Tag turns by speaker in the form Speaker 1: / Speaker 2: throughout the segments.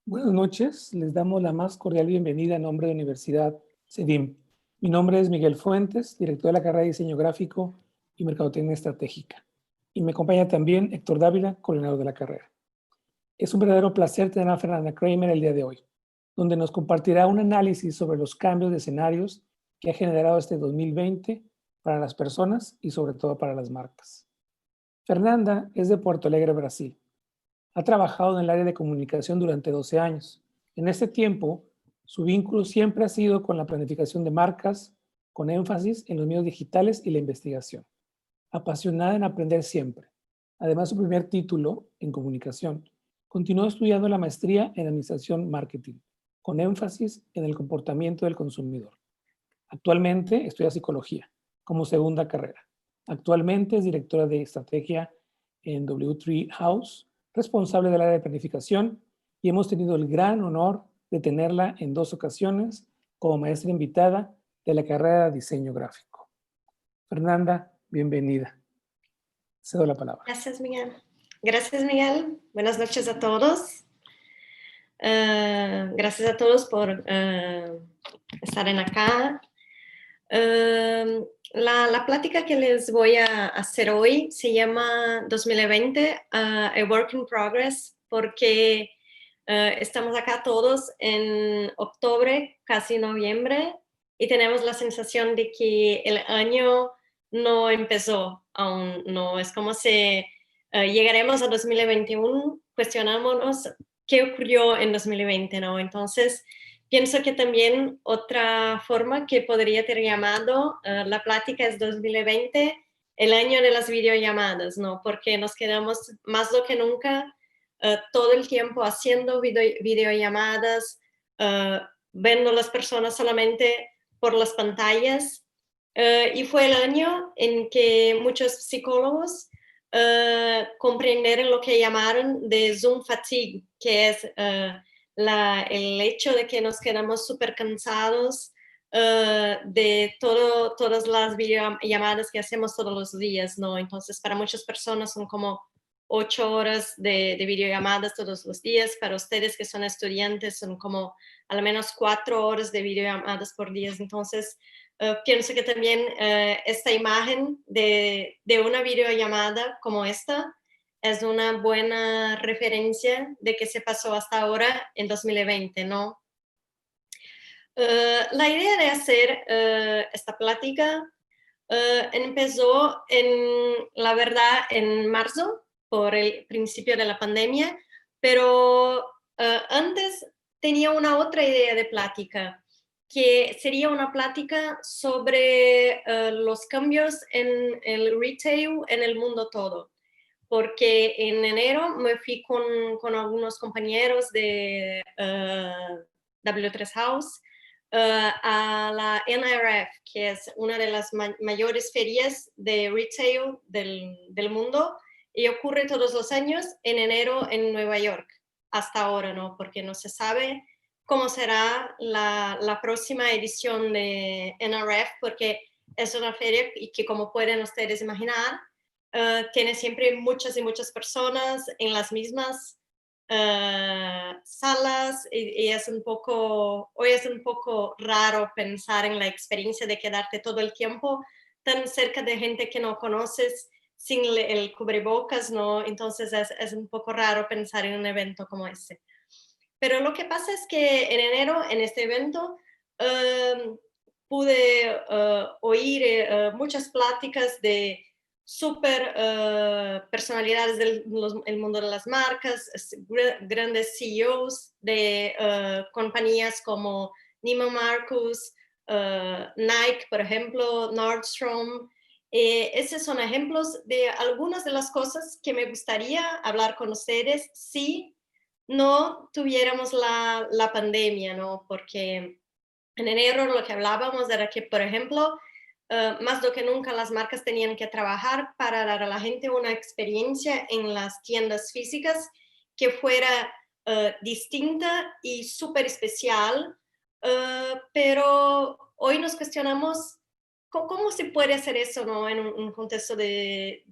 Speaker 1: Buenas noches, les damos la más cordial bienvenida en nombre de Universidad CEDIM. Mi nombre es Miguel Fuentes, director de la carrera de Diseño Gráfico y Mercadotecnia Estratégica. Y me acompaña también Héctor Dávila, coordinador de la carrera. Es un verdadero placer tener a Fernanda Kramer el día de hoy, donde nos compartirá un análisis sobre los cambios de escenarios que ha generado este 2020 para las personas y sobre todo para las marcas. Fernanda es de Porto Alegre, Brasil. Ha trabajado en el área de comunicación durante 12 años. En este tiempo, su vínculo siempre ha sido con la planificación de marcas, con énfasis en los medios digitales y la investigación. Apasionada en aprender siempre. Además, su primer título en comunicación. Continuó estudiando la maestría en administración marketing, con énfasis en el comportamiento del consumidor. Actualmente estudia psicología como segunda carrera. Actualmente es directora de estrategia en W3 House, responsable del área de planificación, y hemos tenido el gran honor de tenerla en 2 ocasiones como maestra invitada de la carrera de diseño gráfico. Fernanda, bienvenida. Cedo la palabra.
Speaker 2: Gracias, Miguel. Gracias, Miguel. Buenas noches a todos. Gracias a todos por estar en acá. La plática que les voy a hacer hoy se llama 2020, A Work in Progress, porque estamos acá todos en octubre, casi noviembre, y tenemos la sensación de que el año no empezó aún, no es como si llegaremos a 2021, cuestionándonos qué ocurrió en 2020, ¿no? Entonces, pienso que también otra forma que podría tener llamado la plática es 2020, el año de las videollamadas, ¿no? Porque nos quedamos más do que nunca todo el tiempo haciendo videollamadas, viendo las personas solamente por las pantallas. Y fue el año en que muchos psicólogos comprendieron lo que llamaron de Zoom fatigue, que es el hecho de que nos quedamos súper cansados de todas las videollamadas que hacemos todos los días, ¿no? Entonces, para muchas personas son como 8 horas de videollamadas todos los días. Para ustedes que son estudiantes son como al menos 4 horas de videollamadas por día. Entonces, pienso que también esta imagen de una videollamada como esta es una buena referencia de qué se pasó hasta ahora en 2020, ¿no? La idea de hacer esta plática empezó la verdad, en marzo, por el principio de la pandemia, pero antes tenía una otra idea de plática, que sería una plática sobre los cambios en el retail en el mundo todo. Porque en enero me fui con algunos compañeros de W3 House a la NRF, que es una de las mayores ferias de retail del mundo, y ocurre todos los años en enero en Nueva York, hasta ahora, ¿no? Porque no se sabe cómo será la próxima edición de NRF, porque es una feria y que, como pueden ustedes imaginar, tiene siempre muchas y muchas personas en las mismas salas y hoy es un poco raro pensar en la experiencia de quedarte todo el tiempo tan cerca de gente que no conoces sin el cubrebocas, ¿no? Entonces es un poco raro pensar en un evento como ese. Pero lo que pasa es que en enero, en este evento, pude oír muchas pláticas de super personalidades del mundo de las marcas, grandes CEOs de compañías como Neiman Marcus, Nike, por ejemplo, Nordstrom. Esos son ejemplos de algunas de las cosas que me gustaría hablar con ustedes si no tuviéramos la pandemia, ¿no? Porque en enero lo que hablábamos era que, por ejemplo, más do que nunca las marcas tenían que trabajar para dar a la gente una experiencia en las tiendas físicas que fuera distinta y súper especial, pero hoy nos cuestionamos cómo se puede hacer eso, ¿no? En un contexto de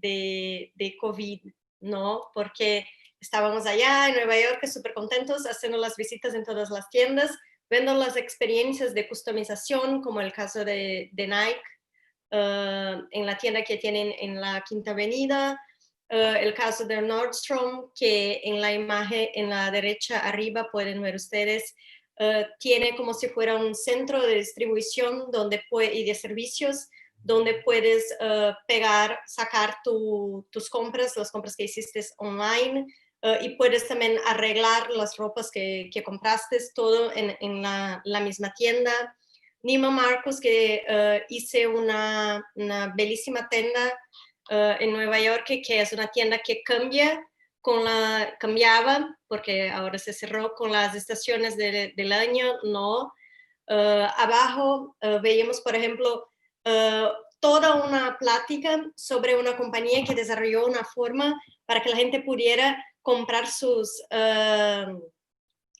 Speaker 2: COVID, ¿no? Porque estábamos allá en Nueva York súper contentos haciendo las visitas en todas las tiendas, viendo las experiencias de customización, como el caso de Nike, en la tienda que tienen en la Quinta Avenida, el caso de Nordstrom, que en la imagen en la derecha arriba pueden ver ustedes, tiene como si fuera un centro de distribución y de servicios, donde puedes sacar tus compras, las compras que hiciste online, y puedes también arreglar las ropas que compraste, todo en la misma tienda. Neiman Marcus, que hice una bellísima tienda en Nueva York, que es una tienda que cambiaba, porque ahora se cerró con las estaciones del año, no. Abajo veíamos, por ejemplo, toda una plática sobre una compañía que desarrolló una forma para que la gente pudiera comprar sus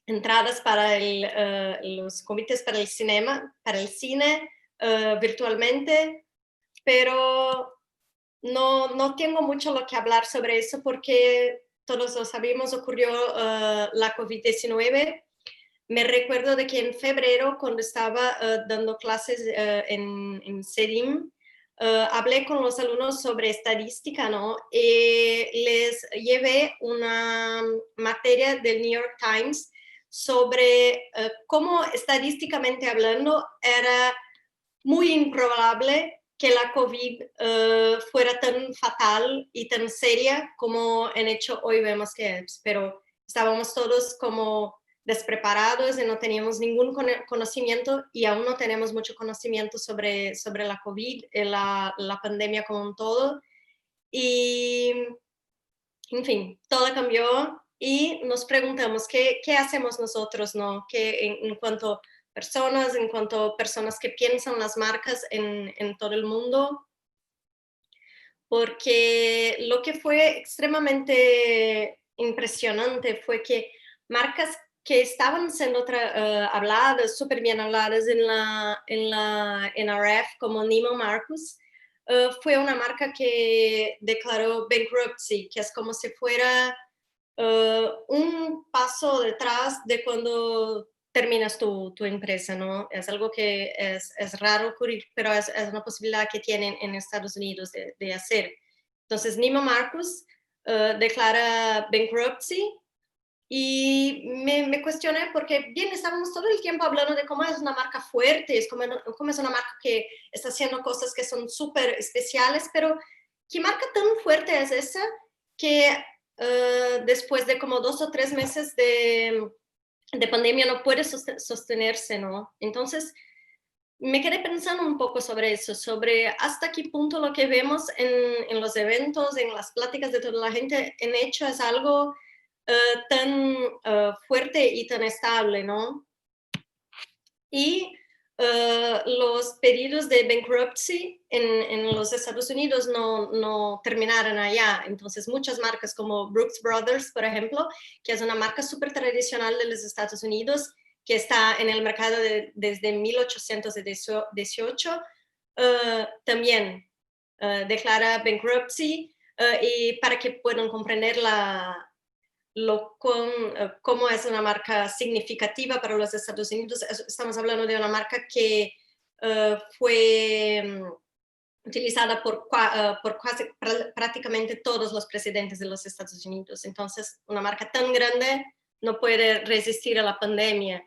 Speaker 2: entradas para los comités para el cine virtualmente, pero no tengo mucho lo que hablar sobre eso porque todos lo sabemos, ocurrió la COVID-19. Me recuerdo de que en febrero, cuando estaba dando clases en CEDIM, hablé con los alumnos sobre estadística, ¿no? Y les llevé una materia del New York Times sobre cómo estadísticamente hablando era muy improbable que la COVID fuera tan fatal y tan seria como en hecho hoy vemos que es, pero estábamos todos como despreparados y no teníamos ningún conocimiento y aún no tenemos mucho conocimiento sobre la COVID, la pandemia como un todo. Y, en fin, todo cambió y nos preguntamos qué hacemos nosotros, ¿no? En cuanto a personas que piensan las marcas en todo el mundo, porque lo que fue extremadamente impresionante fue que marcas que estaban siendo habladas, súper bien habladas en la NRF, como Neiman Marcus, fue una marca que declaró bankruptcy, que es como si fuera un paso detrás de cuando terminas tu empresa, ¿no? Es algo que es raro ocurrir, pero es una posibilidad que tienen en Estados Unidos de hacer. Entonces, Neiman Marcus declara bankruptcy y me cuestioné porque, bien, estábamos todo el tiempo hablando de cómo es una marca fuerte, cómo es una marca que está haciendo cosas que son súper especiales, pero ¿qué marca tan fuerte es esa que después de como 2 o 3 meses de pandemia no puede sostenerse, ¿no? Entonces, me quedé pensando un poco sobre eso, sobre hasta qué punto lo que vemos en los eventos, en las pláticas de toda la gente, en hecho es algo tan fuerte y tan estable, ¿no? Y los pedidos de bankruptcy en los Estados Unidos no terminaron allá. Entonces, muchas marcas como Brooks Brothers, por ejemplo, que es una marca súper tradicional de los Estados Unidos, que está en el mercado desde 1818, también declara bankruptcy, y para que puedan comprender cómo es una marca significativa para los Estados Unidos. Estamos hablando de una marca que fue utilizada por prácticamente todos los presidentes de los Estados Unidos. Entonces, una marca tan grande no puede resistir a la pandemia.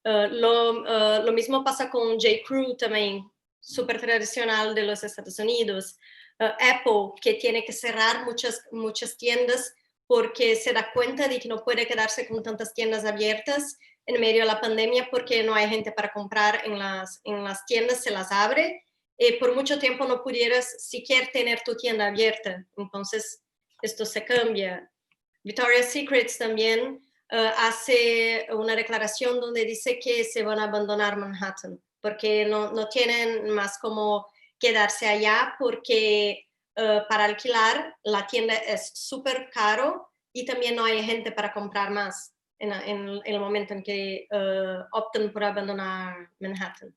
Speaker 2: Lo mismo pasa con J. Crew también, súper tradicional de los Estados Unidos. Apple, que tiene que cerrar muchas tiendas porque se da cuenta de que no puede quedarse con tantas tiendas abiertas en medio de la pandemia porque no hay gente para comprar en las tiendas, se las abre. Por mucho tiempo no pudieras siquiera tener tu tienda abierta. Entonces, esto se cambia. Victoria's Secret también hace una declaración donde dice que se van a abandonar Manhattan porque no tienen más como quedarse allá porque para alquilar la tienda es súper caro y también no hay gente para comprar más en el momento en que optan por abandonar Manhattan.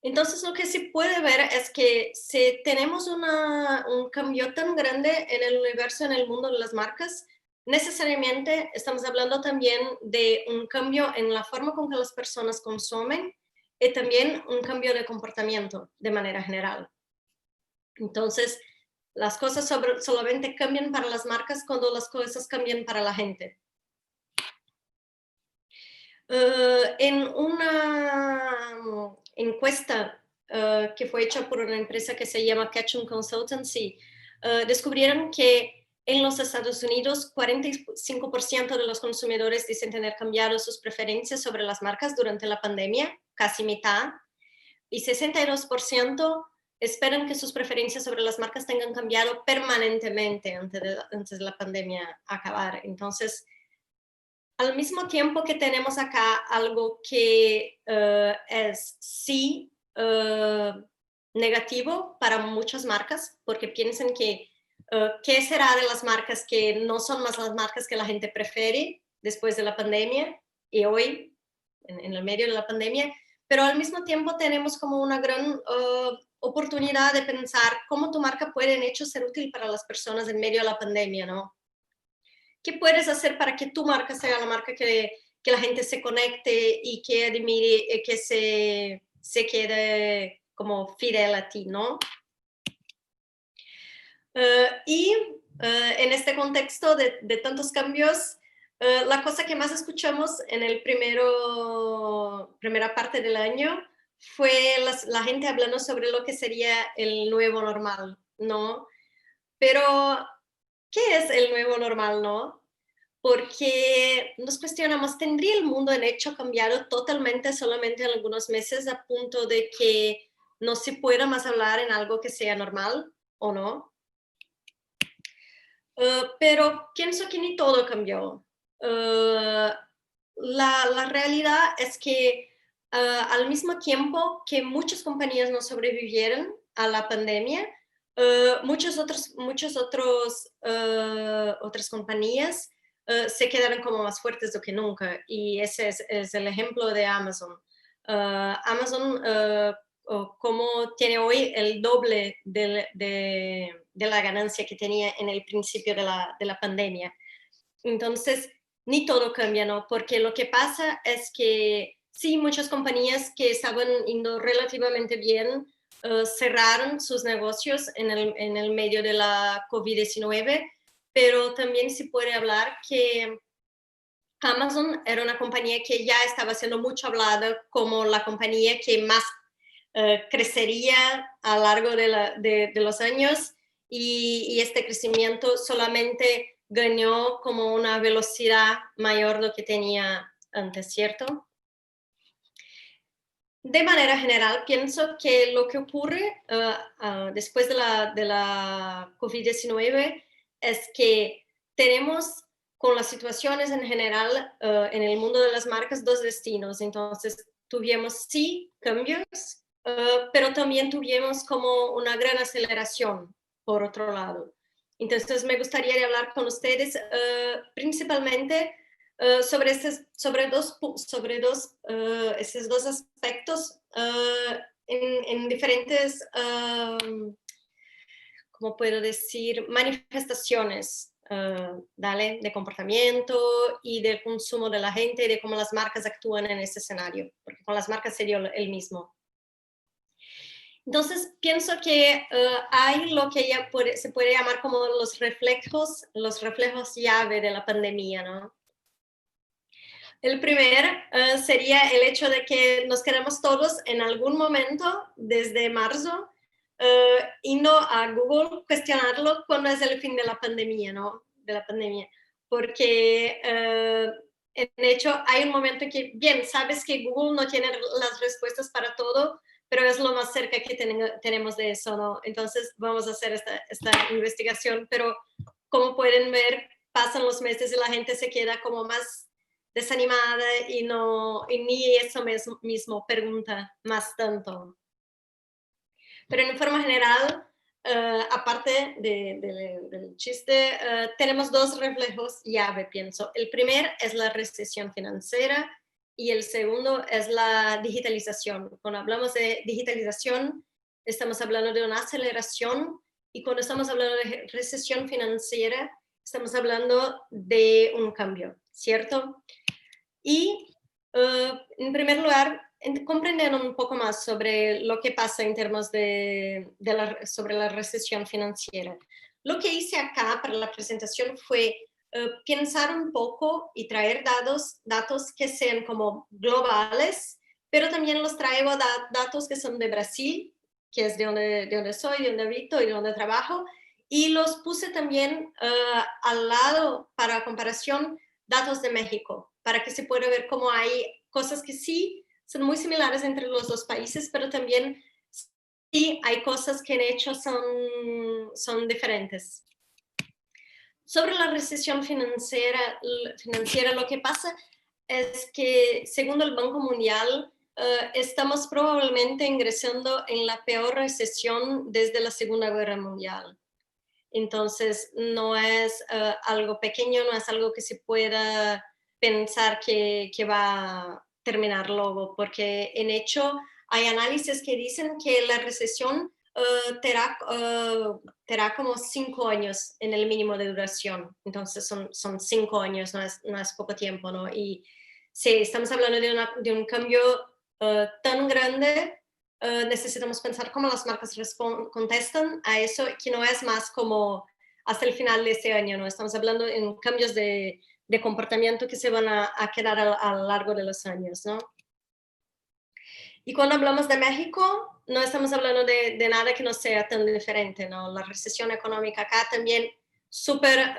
Speaker 2: Entonces, lo que se puede ver es que si tenemos un cambio tan grande en el universo, en el mundo de las marcas, necesariamente estamos hablando también de un cambio en la forma con que las personas consumen y también un cambio de comportamiento de manera general. Entonces, las cosas solamente cambian para las marcas cuando las cosas cambian para la gente. En una encuesta que fue hecha por una empresa que se llama Ketchum Consultancy, descubrieron que en los Estados Unidos 45% de los consumidores dicen tener cambiado sus preferencias sobre las marcas durante la pandemia, casi mitad, y 62% esperan que sus preferencias sobre las marcas tengan cambiado permanentemente antes de la pandemia acabar. Entonces, al mismo tiempo que tenemos acá algo que es sí negativo para muchas marcas, porque piensan que qué será de las marcas que no son más las marcas que la gente prefiere después de la pandemia y hoy, en el medio de la pandemia, pero al mismo tiempo tenemos como una gran oportunidad de pensar cómo tu marca puede en hecho ser útil para las personas en medio de la pandemia, ¿no? ¿Qué puedes hacer para que tu marca sea la marca que la gente se conecte y que admire, que se quede como fidel a ti, ¿no? En este contexto de tantos cambios, la cosa que más escuchamos en el primera parte del año fue la gente hablando sobre lo que sería el nuevo normal, ¿no? Pero, ¿qué es el nuevo normal, no? Porque nos cuestionamos, ¿tendría el mundo en hecho cambiado totalmente solamente en algunos meses a punto de que no se pueda más hablar en algo que sea normal o no? Pero pienso que ni todo cambió. La realidad es que al mismo tiempo que muchas compañías no sobrevivieron a la pandemia, otras compañías se quedaron como más fuertes do que nunca. Y ese es el ejemplo de Amazon. Amazon como tiene hoy el doble de la ganancia que tenía en el principio de la pandemia. Entonces, ni todo cambia, ¿no? Porque lo que pasa es que sí, muchas compañías que estaban yendo relativamente bien cerraron sus negocios en el medio de la COVID-19, pero también se puede hablar que Amazon era una compañía que ya estaba siendo mucho hablada como la compañía que más crecería a lo largo de los años y este crecimiento solamente ganó como una velocidad mayor de lo que tenía antes, ¿cierto? De manera general, pienso que lo que ocurre después de la COVID-19 es que tenemos con las situaciones en general en el mundo de las marcas dos destinos. Entonces, tuvimos sí cambios, pero también tuvimos como una gran aceleración por otro lado. Entonces, me gustaría hablar con ustedes principalmente esos dos aspectos en diferentes, ¿cómo puedo decir?, manifestaciones, ¿vale? De comportamiento y del consumo de la gente y de cómo las marcas actúan en ese escenario, porque con las marcas sería el mismo. Entonces, pienso que hay lo que ya se puede llamar como los reflejos llave de la pandemia, ¿no? El primer sería el hecho de que nos quedamos todos en algún momento desde marzo yendo a Google cuestionarlo cuándo es el fin de la pandemia, ¿no? De la pandemia. Porque en hecho hay un momento que, bien, sabes que Google no tiene las respuestas para todo, pero es lo más cerca que tenemos de eso, ¿no? Entonces vamos a hacer esta investigación, pero como pueden ver, pasan los meses y la gente se queda como más desanimada y ni eso mismo pregunta más tanto. Pero en forma general, aparte del chiste, tenemos dos reflejos llave, pienso. El primer es la recesión financiera y el segundo es la digitalización. Cuando hablamos de digitalización, estamos hablando de una aceleración, y cuando estamos hablando de recesión financiera, estamos hablando de un cambio, ¿cierto? Y en primer lugar, comprender un poco más sobre lo que pasa en términos sobre la recesión financiera. Lo que hice acá para la presentación fue pensar un poco y traer datos que sean como globales, pero también los traigo datos que son de Brasil, que es de donde soy, de donde habito y de donde trabajo, y los puse también al lado para comparación datos de México, para que se pueda ver cómo hay cosas que sí son muy similares entre los dos países, pero también sí hay cosas que en hecho son diferentes. Sobre la recesión financiera, lo que pasa es que, según el Banco Mundial, estamos probablemente ingresando en la peor recesión desde la Segunda Guerra Mundial. Entonces, no es algo pequeño, no es algo que se pueda pensar que va a terminar luego, porque en hecho hay análisis que dicen que la recesión tendrá como 5 años en el mínimo de duración. Entonces, son 5 años, no es poco tiempo, ¿no? Y sí, estamos hablando de un cambio tan grande. Necesitamos pensar cómo las marcas contestan a eso, que no es más como hasta el final de este año, ¿no? Estamos hablando en cambios de comportamiento que se van a quedar a lo largo de los años, ¿no? Y cuando hablamos de México, no estamos hablando de nada que no sea tan diferente, ¿no? La recesión económica acá también súper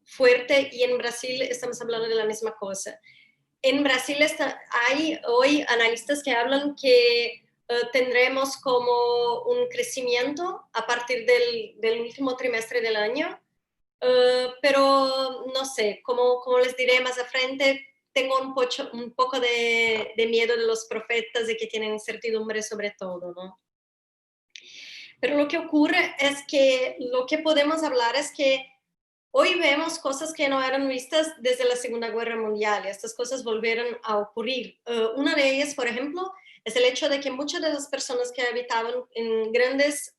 Speaker 2: fuerte, y en Brasil estamos hablando de la misma cosa. En Brasil hay hoy analistas que hablan que tendremos como un crecimiento a partir del último trimestre del año, pero no sé, como les diré más a frente, tengo un poco de miedo de los profetas, de que tienen incertidumbre sobre todo, ¿no? Pero lo que ocurre es que lo que podemos hablar es que hoy vemos cosas que no eran vistas desde la Segunda Guerra Mundial, y estas cosas volvieron a ocurrir. Una de ellas, por ejemplo, es el hecho de que muchas de las personas que habitaban en grandes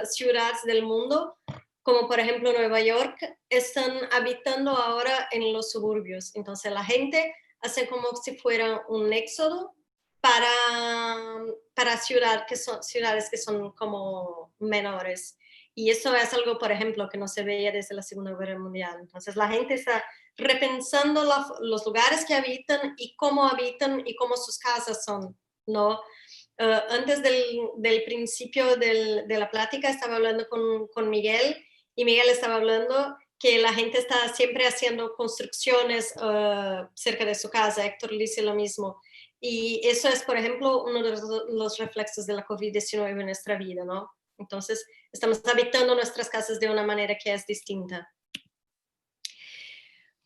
Speaker 2: ciudades del mundo, como por ejemplo Nueva York, están habitando ahora en los suburbios. Entonces la gente hace como si fuera un éxodo para ciudades que son como menores. Y eso es algo, por ejemplo, que no se veía desde la Segunda Guerra Mundial. Entonces la gente está repensando los lugares que habitan y cómo sus casas son, ¿no? Antes del principio de la plática estaba hablando con Miguel, y Miguel estaba hablando que la gente está siempre haciendo construcciones cerca de su casa. Héctor dice lo mismo. Y eso es, por ejemplo, uno de los reflexos de la COVID-19 en nuestra vida, ¿no? Entonces, estamos habitando nuestras casas de una manera que es distinta.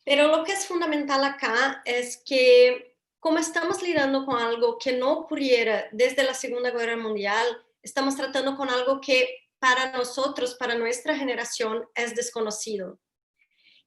Speaker 2: Pero lo que es fundamental acá es que, como estamos lidiando con algo que no ocurriera desde la Segunda Guerra Mundial, estamos tratando con algo que para nosotros, para nuestra generación, es desconocido.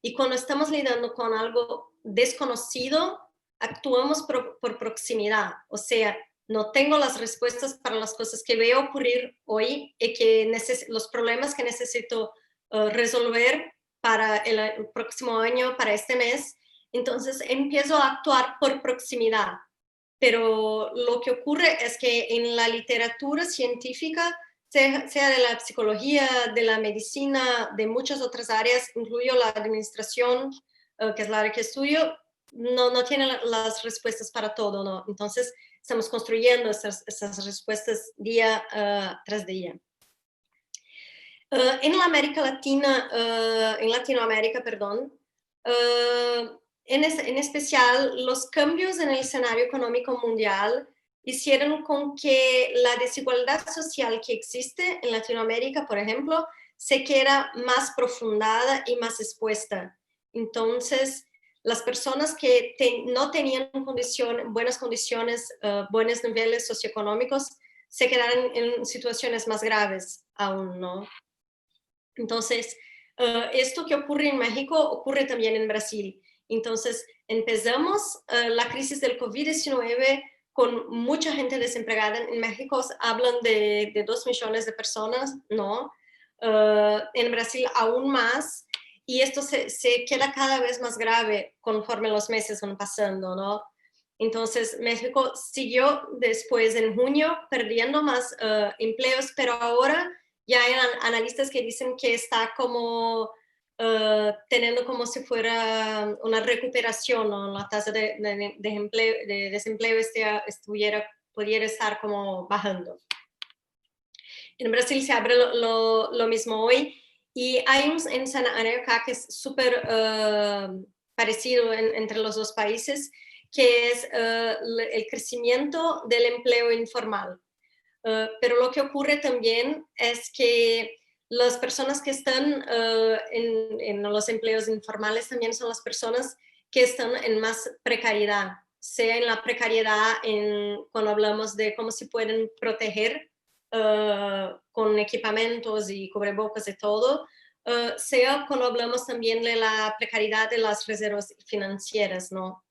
Speaker 2: Y cuando estamos lidiando con algo desconocido, actuamos por proximidad. O sea, no tengo las respuestas para las cosas que veo ocurrir hoy y los problemas que necesito resolver para el próximo año, para este mes. Entonces empiezo a actuar por proximidad. Pero lo que ocurre es que en la literatura científica, sea de la psicología, de la medicina, de muchas otras áreas, incluyo la administración, que es la área que estudio, no tiene las respuestas para todo, ¿no? Entonces, estamos construyendo esas respuestas día tras día. En la América Latina, en Latinoamérica, perdón, en especial, los cambios en el escenario económico mundial hicieron con que la desigualdad social que existe en Latinoamérica, por ejemplo, se queda más profundada y más expuesta. Entonces, las personas que no tenían buenas condiciones, buenos niveles socioeconómicos, se quedaron en situaciones más graves aún, ¿no? Entonces, esto que ocurre en México ocurre también en Brasil. Entonces, empezamos la crisis del COVID-19 con mucha gente desempleada. En México hablan de 2 millones de personas, ¿no? En Brasil aún más, y esto se queda cada vez más grave conforme los meses van pasando, ¿no? Entonces, México siguió después en junio perdiendo más empleos, pero ahora ya hay analistas que dicen que está como teniendo como si fuera una recuperación, ¿no? La tasa de desempleo pudiera estar como bajando. En Brasil se abre lo mismo hoy, y hay un escenario acá que es súper parecido entre los dos países, que es el crecimiento del empleo informal. Pero lo que ocurre también es que las personas que están en los empleos informales también son las personas que están en más precariedad, sea en la precariedad cuando hablamos de cómo se pueden proteger con equipamientos y cubrebocas y todo, sea cuando hablamos también de la precariedad de las reservas financieras, ¿no?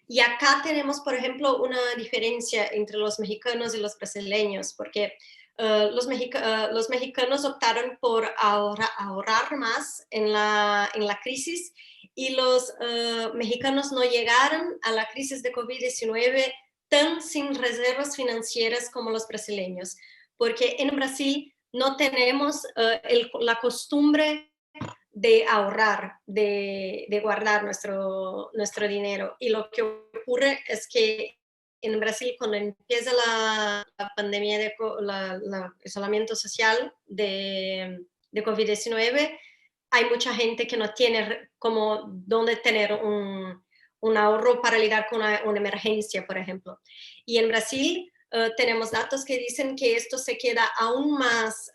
Speaker 2: Y acá tenemos, por ejemplo, una diferencia entre los mexicanos y los brasileños, porque los mexicanos optaron por ahorrar más en la crisis, y los mexicanos no llegaron a la crisis de COVID-19 tan sin reservas financieras como los brasileños, porque en Brasil no tenemos la costumbre de ahorrar, de guardar nuestro dinero. Y lo que ocurre es que en Brasil, cuando empieza la pandemia de aislamiento social de COVID-19, hay mucha gente que no tiene como dónde tener un ahorro para lidiar con una emergencia, por ejemplo. Y en Brasil tenemos datos que dicen que esto se queda aún más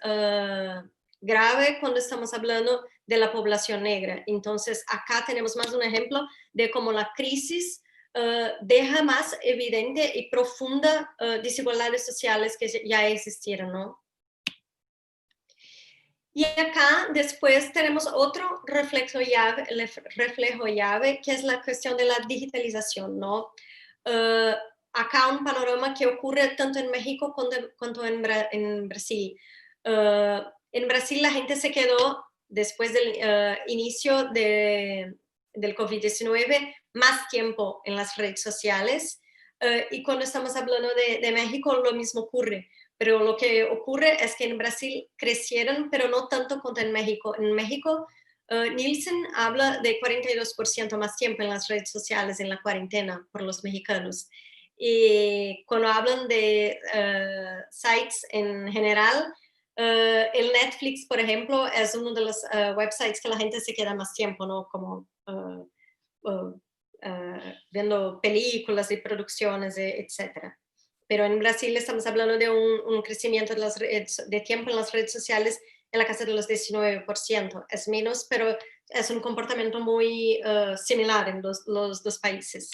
Speaker 2: grave cuando estamos hablando de la población negra. Entonces, acá tenemos más un ejemplo de cómo la crisis deja más evidente y profunda desigualdades sociales que ya existieron, ¿no? Y acá después tenemos otro reflejo llave, que es la cuestión de la digitalización, ¿no? Acá un panorama que ocurre tanto en México cuanto en Brasil. En Brasil la gente se quedó después del inicio del COVID-19 más tiempo en las redes sociales, y cuando estamos hablando de México lo mismo ocurre. Pero lo que ocurre es que en Brasil crecieron, pero no tanto como en México. En México, Nielsen habla de 42% más tiempo en las redes sociales en la cuarentena por los mexicanos. Y cuando hablan de sites en general, el Netflix, por ejemplo, es uno de los websites que la gente se queda más tiempo, ¿no? Como viendo películas y producciones, etcétera. Pero en Brasil estamos hablando de un crecimiento de tiempo en las redes sociales en la casa de los 19%. Es menos, pero es un comportamiento muy similar en los dos países.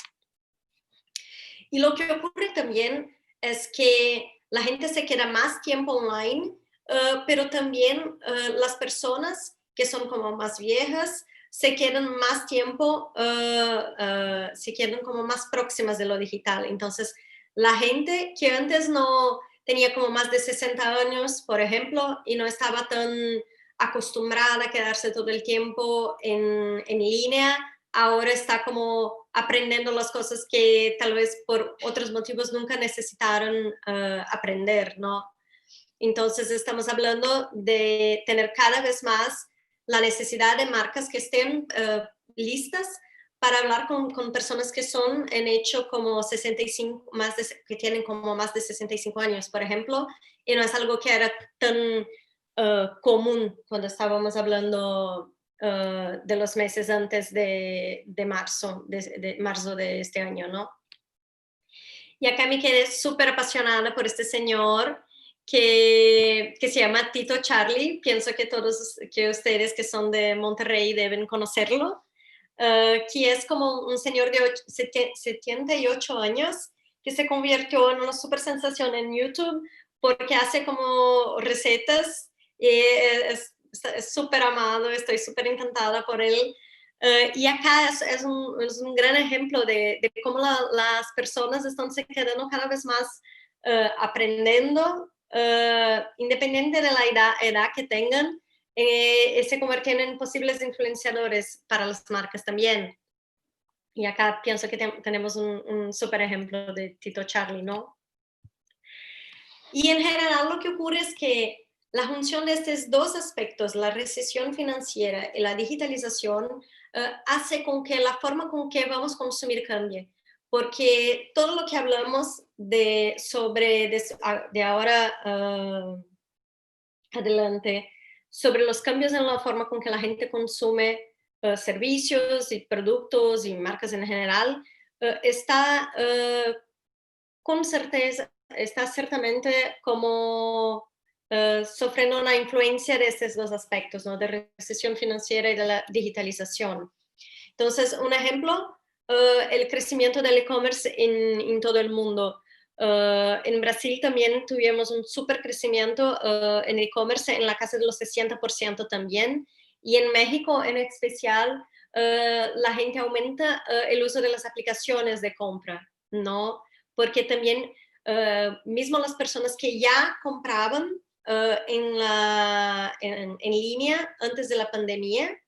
Speaker 2: Y lo que ocurre también es que la gente se queda más tiempo online, pero también las personas que son como más viejas se quedan más tiempo, se quedan como más próximas de lo digital. Entonces, la gente que antes no tenía como más de 60 años, por ejemplo, y no estaba tan acostumbrada a quedarse todo el tiempo en línea, ahora está como aprendiendo las cosas que tal vez por otros motivos nunca necesitaron aprender, ¿no? Entonces estamos hablando de tener cada vez más la necesidad de marcas que estén listas para hablar con personas que son en hecho como 65, que tienen como más de 65 años, por ejemplo, y no es algo que era tan común cuando estábamos hablando de los meses antes de marzo de este año, ¿no? Y acá me quedé súper apasionada por este señor que se llama Tito Charlie. Pienso que ustedes que son de Monterrey deben conocerlo. Que es como un señor de 78 años que se convirtió en una super sensación en YouTube porque hace como recetas y es súper amado, estoy súper encantada por él. Y acá es un gran ejemplo de cómo las personas están se quedando cada vez más aprendiendo, independiente de la edad que tengan, se convierten en posibles influenciadores para las marcas también. Y acá pienso que tenemos un súper ejemplo de Tito Charlie, ¿no? Y en general lo que ocurre es que la junción de estos dos aspectos, la recesión financiera y la digitalización, hace con que la forma con que vamos a consumir cambie. Porque todo lo que hablamos de ahora adelante, sobre los cambios en la forma con que la gente consume servicios y productos y marcas en general, está con certeza, está ciertamente como sufriendo una influencia de estos dos aspectos, ¿no? De recesión financiera y de la digitalización. Entonces, un ejemplo, el crecimiento del e-commerce en todo el mundo. En Brasil también tuvimos un súper crecimiento en e-commerce en la casa de los 60% también. Y en México en especial, la gente aumenta el uso de las aplicaciones de compra, ¿no? Porque también mismo las personas que ya compraban en línea antes de la pandemia,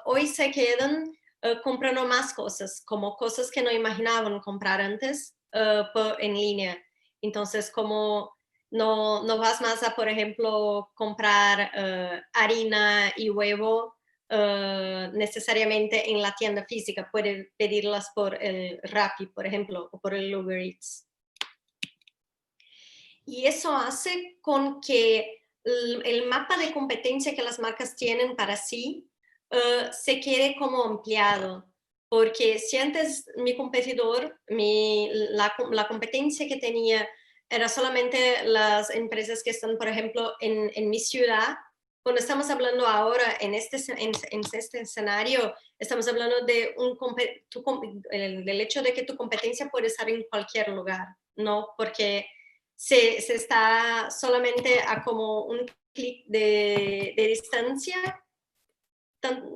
Speaker 2: hoy se quedan comprando más cosas, como cosas que no imaginaban comprar antes en línea. Entonces, como no vas más a, por ejemplo, comprar harina y huevo necesariamente en la tienda física, puedes pedirlas por el Rappi, por ejemplo, o por el Uber Eats. Y eso hace con que el mapa de competencia que las marcas tienen para sí se quede como ampliado. Porque si antes mi competidor, la competencia que tenía era solamente las empresas que están, por ejemplo, en mi ciudad, cuando estamos hablando ahora en este escenario, estamos hablando de del hecho de que tu competencia puede estar en cualquier lugar, ¿no? Porque se está solamente a como un clic de distancia.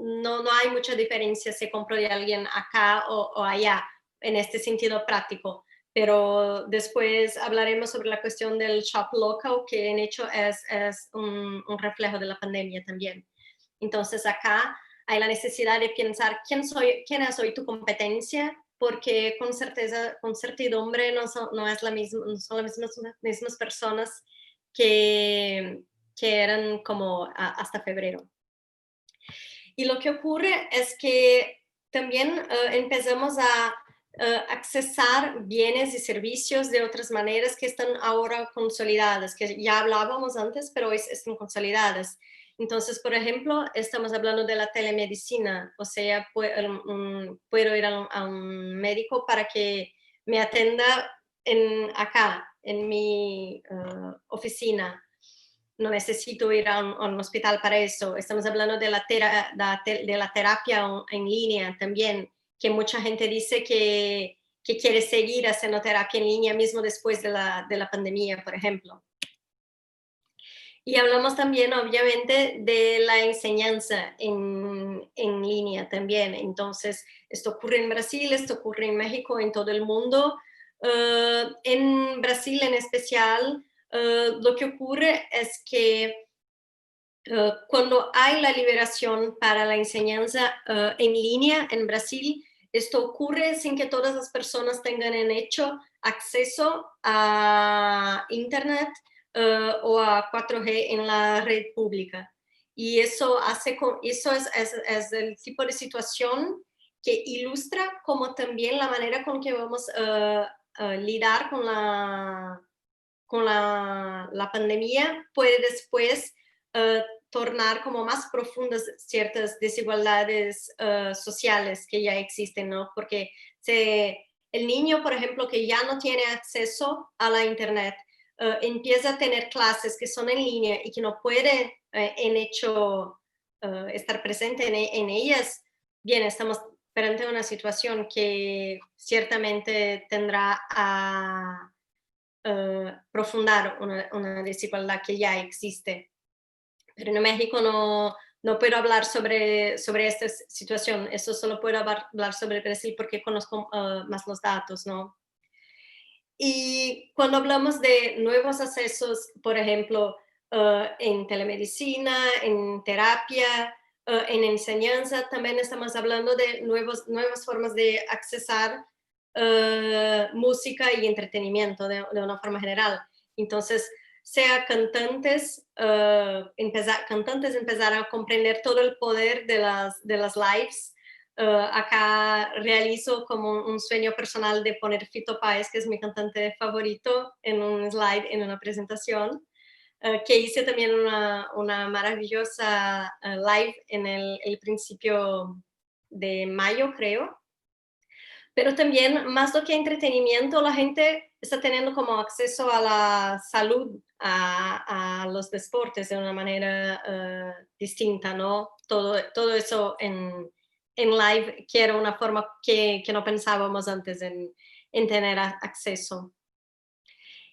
Speaker 2: No hay mucha diferencia si compro de alguien acá o allá, en este sentido práctico. Pero después hablaremos sobre la cuestión del shop local, que en hecho es un reflejo de la pandemia también. Entonces acá hay la necesidad de pensar quién es hoy tu competencia, porque con certeza, con certidumbre no son las mismas personas que eran como hasta febrero. Y lo que ocurre es que también empezamos a accesar bienes y servicios de otras maneras que están ahora consolidadas, que ya hablábamos antes, pero hoy están consolidadas. Entonces, por ejemplo, estamos hablando de la telemedicina, o sea, puedo ir a un médico para que me atenda acá, en mi oficina. No necesito ir a un hospital para eso. Estamos hablando de la terapia en línea también, que mucha gente dice que quiere seguir haciendo terapia en línea mismo después de la pandemia, por ejemplo. Y hablamos también, obviamente, de la enseñanza en línea también. Entonces, esto ocurre en Brasil, esto ocurre en México, en todo el mundo. En Brasil en especial, lo que ocurre es que cuando hay la liberación para la enseñanza en línea en Brasil, esto ocurre sin que todas las personas tengan en hecho acceso a Internet o a 4G en la red pública. Y eso es el tipo de situación que ilustra como también la manera con que vamos a lidiar con la pandemia puede después tornar como más profundas ciertas desigualdades sociales que ya existen, ¿no? Porque el niño, por ejemplo, que ya no tiene acceso a la Internet, empieza a tener clases que son en línea y que no puede estar presente en ellas, bien, estamos frente a una situación que ciertamente tendrá a profundar una desigualdad que ya existe. Pero en México no puedo hablar sobre esta situación, eso solo puedo hablar sobre Brasil porque conozco más los datos, ¿no? Y cuando hablamos de nuevos accesos, por ejemplo, en telemedicina, en terapia, en enseñanza, también estamos hablando de nuevas formas de accesar música y entretenimiento de una forma general. Entonces, sea cantantes, cantantes empezaron a comprender todo el poder de las lives. Acá realizo como un sueño personal de poner Fito Páez, que es mi cantante favorito, en un slide, en una presentación, que hice también una maravillosa live en el principio de mayo, creo. Pero también, más do que entretenimiento, la gente está teniendo como acceso a la salud, a los deportes de una manera distinta, ¿no? Todo eso en live, que era una forma que no pensábamos antes en tener acceso.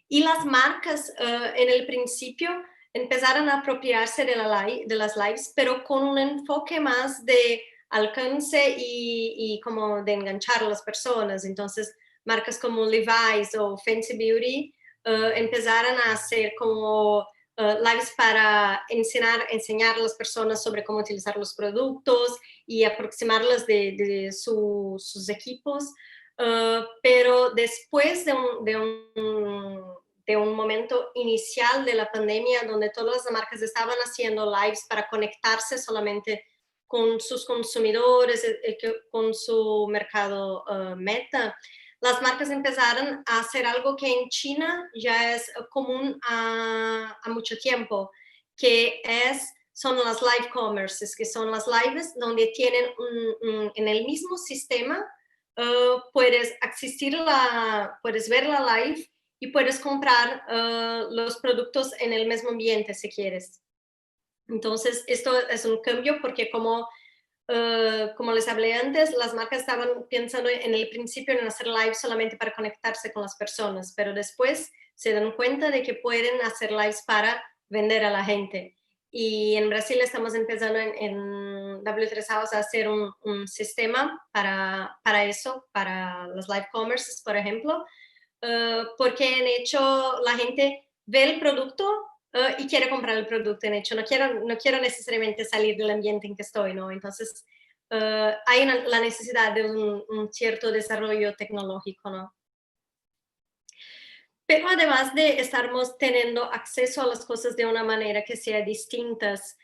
Speaker 2: Y las marcas en el principio empezaron a apropiarse de las lives, pero con un enfoque más de alcance y como de enganchar a las personas. Entonces, marcas como Levi's o Fenty Beauty empezaron a hacer como lives para enseñar a las personas sobre cómo utilizar los productos y aproximarlas de sus equipos. Pero después de un momento inicial de la pandemia, donde todas las marcas estaban haciendo lives para conectarse solamente con sus consumidores, con su mercado meta, las marcas empezaron a hacer algo que en China ya es común a mucho tiempo, que son las live commerces, que son las lives donde tienen en el mismo sistema puedes ver la live y puedes comprar los productos en el mismo ambiente si quieres. Entonces, esto es un cambio porque como les hablé antes, las marcas estaban pensando en el principio en hacer live solamente para conectarse con las personas, pero después se dan cuenta de que pueden hacer lives para vender a la gente. Y en Brasil estamos empezando en W3 House a hacer un sistema para eso, para los live commerces, por ejemplo, porque en hecho la gente ve el producto y quiere comprar el producto en hecho. No quiero necesariamente salir del ambiente en que estoy, ¿no? Entonces, hay la necesidad de un cierto desarrollo tecnológico, ¿no? Pero además de estarmos teniendo acceso a las cosas de una manera que sea distintas,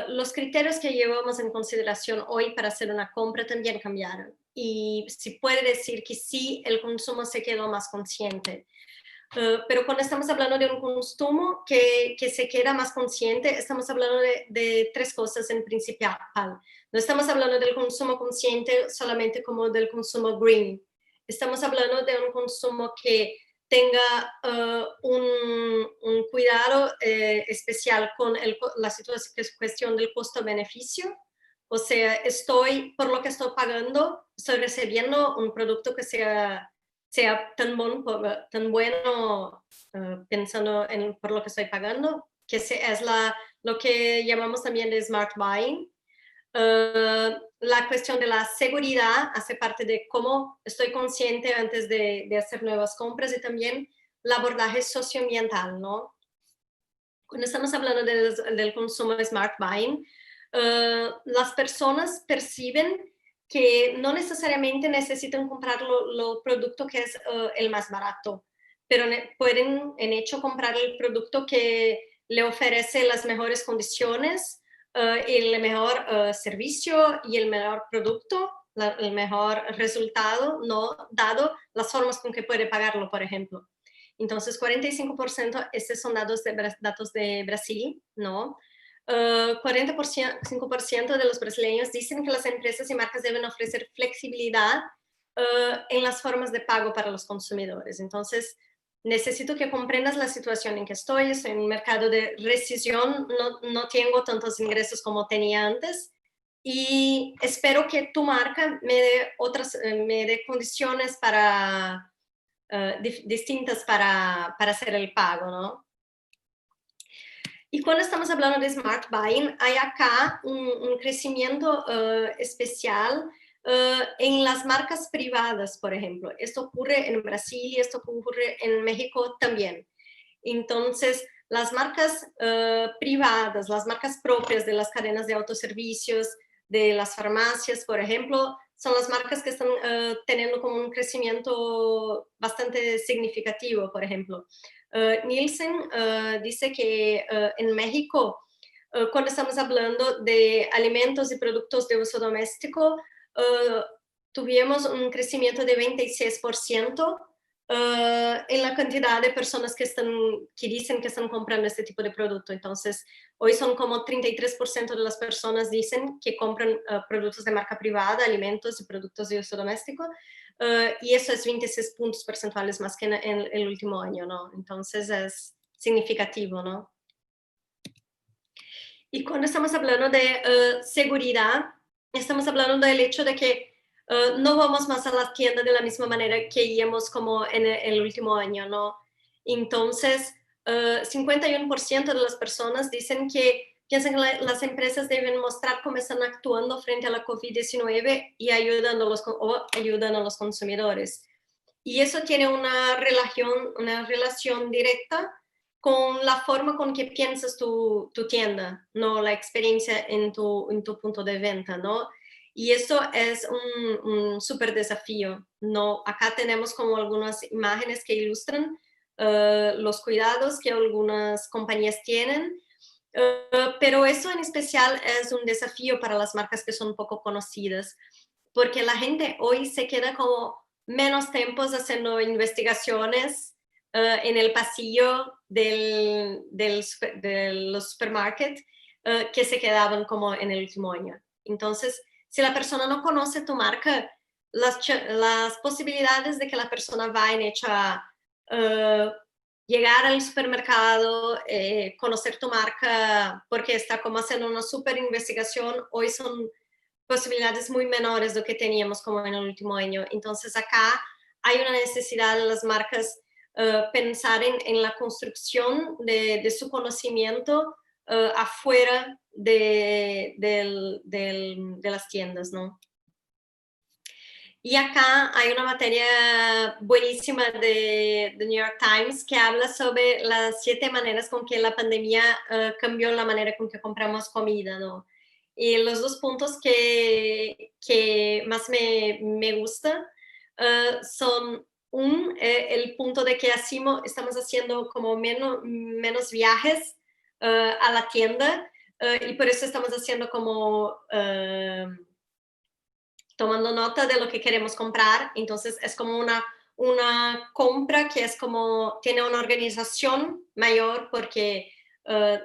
Speaker 2: los criterios que llevamos en consideración hoy para hacer una compra también cambiaron. Y se puede decir que sí, el consumo se quedó más consciente. Pero cuando estamos hablando de un consumo que se queda más consciente, estamos hablando de tres cosas en principal. No estamos hablando del consumo consciente solamente como del consumo green. Estamos hablando de un consumo que tenga un cuidado especial con la situación, que es cuestión del costo-beneficio. O sea, por lo que estoy pagando, estoy recibiendo un producto que sea tan bueno pensando por lo que estoy pagando, que es lo que llamamos también de smart buying. La cuestión de la seguridad hace parte de cómo estoy consciente antes de hacer nuevas compras y también el abordaje socioambiental, ¿no? Cuando estamos hablando del consumo de smart buying, las personas perciben que no necesariamente necesitan comprar lo producto que es el más barato, pero pueden en hecho comprar el producto que le ofrece las mejores condiciones, el mejor servicio y el mejor producto, el mejor resultado, no dado las formas con que puede pagarlo, por ejemplo. Entonces, 45%, estos son datos de Brasil, ¿no? 45% de los brasileños dicen que las empresas y marcas deben ofrecer flexibilidad en las formas de pago para los consumidores. Entonces, necesito que comprendas la situación en que estoy en un mercado de recesión, no tengo tantos ingresos como tenía antes y espero que tu marca me dé condiciones distintas para hacer el pago, ¿no? Y cuando estamos hablando de Smart Buying, hay acá un crecimiento especial en las marcas privadas, por ejemplo. Esto ocurre en Brasil y esto ocurre en México también. Entonces, las marcas privadas, las marcas propias de las cadenas de autoservicios, de las farmacias, por ejemplo, son las marcas que están teniendo como un crecimiento bastante significativo, por ejemplo. Nielsen dice que en México, cuando estamos hablando de alimentos y productos de uso doméstico, tuvimos un crecimiento de 26% en la cantidad de personas que dicen que están comprando este tipo de producto. Entonces, hoy son como 33% de las personas dicen que compran productos de marca privada, alimentos y productos de uso doméstico, y eso es 26 puntos porcentuales más que en el último año, ¿no? Entonces, es significativo, ¿no? Y cuando estamos hablando de seguridad, estamos hablando del hecho de que no vamos más a las tiendas de la misma manera que íbamos como en el último año, ¿no? Entonces, 51% de las personas dicen que piensan que las empresas deben mostrar cómo están actuando frente a la COVID-19 y ayudan a los consumidores. Y eso tiene una relación directa con la forma con que piensas tu tienda, ¿no? La experiencia en tu punto de venta, ¿no? Y esto es un súper desafío, ¿no? Acá tenemos como algunas imágenes que ilustran los cuidados que algunas compañías tienen, pero eso en especial es un desafío para las marcas que son poco conocidas, porque la gente hoy se queda como menos tiempos haciendo investigaciones en el pasillo de los supermarkets que se quedaban como en el último año. Entonces, si la persona no conoce tu marca, las posibilidades de que la persona vaya a llegar al supermercado, conocer tu marca, porque está como haciendo una super investigación, hoy son posibilidades muy menores de lo que teníamos como en el último año. Entonces acá hay una necesidad de las marcas pensar en la construcción de su conocimiento afuera de las tiendas, ¿no? Y acá hay una materia buenísima de New York Times que habla sobre las 7 maneras con que la pandemia cambió la manera con que compramos comida, ¿no? Y los 2 puntos que más me gusta son el punto de que estamos haciendo como menos viajes a la tienda y por eso estamos haciendo como tomando nota de lo que queremos comprar. Entonces es como una compra que es como, tiene una organización mayor porque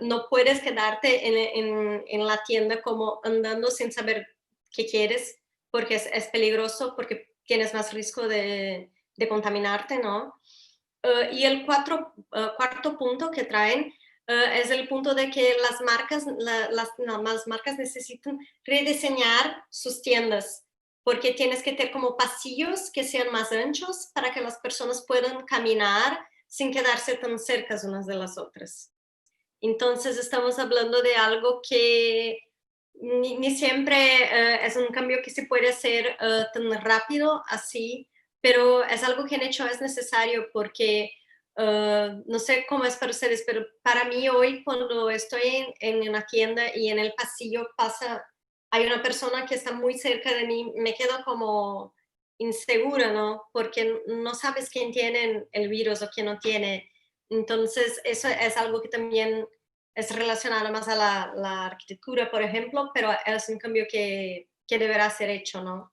Speaker 2: no puedes quedarte en la tienda como andando sin saber qué quieres, porque es peligroso, porque tienes más riesgo de contaminarte, ¿no? Y el cuarto punto que traen es el punto de que las marcas necesitan rediseñar sus tiendas, porque tienes que tener como pasillos que sean más anchos para que las personas puedan caminar sin quedarse tan cerca unas de las otras. Entonces estamos hablando de algo que ni siempre es un cambio que se puede hacer tan rápido así, pero es algo que en hecho es necesario porque no sé cómo es para ustedes, pero para mí hoy cuando estoy en una tienda y en el pasillo hay una persona que está muy cerca de mí, me quedo como insegura, ¿no? Porque no sabes quién tiene el virus o quién no tiene. Entonces, eso es algo que también es relacionado más a la arquitectura, por ejemplo, pero es un cambio que deberá ser hecho, ¿no?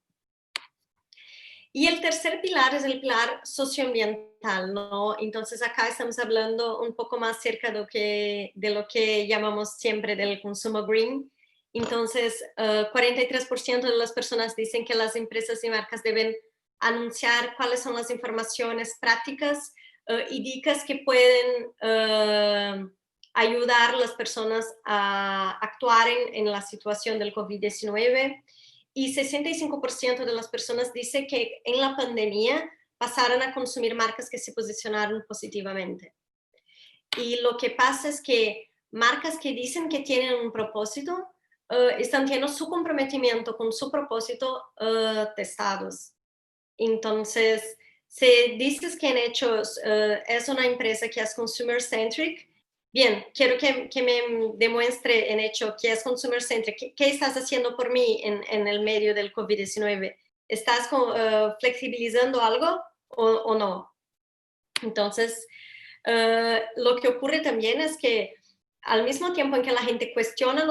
Speaker 2: Y el tercer pilar es el pilar socioambiental, ¿no? Entonces acá estamos hablando un poco más cerca de lo que llamamos siempre del consumo green. Entonces, 43% de las personas dicen que las empresas y marcas deben anunciar cuáles son las informaciones prácticas y dicas que pueden ayudar a las personas a actuar en la situación del COVID-19. Y 65% de las personas dice que en la pandemia pasaron a consumir marcas que se posicionaron positivamente. Y lo que pasa es que marcas que dicen que tienen un propósito están teniendo su comprometimiento con su propósito testados. Entonces, si dices que en hechos es una empresa que es consumer-centric, bien, quiero que me demuestre en hecho que es consumer-centric. ¿Qué estás haciendo por mí en el medio del COVID-19? ¿Estás flexibilizando algo o no? Entonces, lo que ocurre también es que al mismo tiempo en que la gente cuestiona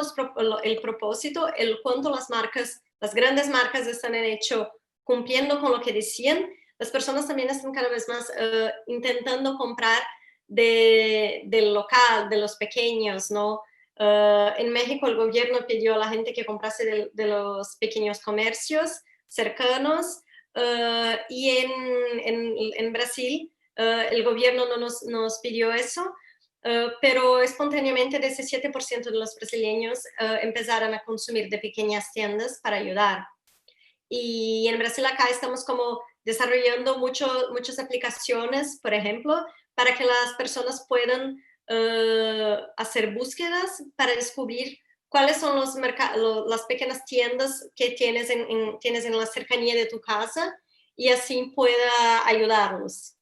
Speaker 2: el propósito, el cuánto las grandes marcas están en hecho cumpliendo con lo que decían, las personas también están cada vez más intentando comprar del local, de los pequeños, ¿no? En México el gobierno pidió a la gente que comprase de los pequeños comercios cercanos y en Brasil el gobierno no nos pidió eso, pero espontáneamente de ese 7% de los brasileños empezaron a consumir de pequeñas tiendas para ayudar. Y en Brasil acá estamos como desarrollando muchas aplicaciones, por ejemplo, para que las personas puedan hacer búsquedas para descubrir cuáles son las pequeñas tiendas que tienes en la cercanía de tu casa y así pueda ayudarlos.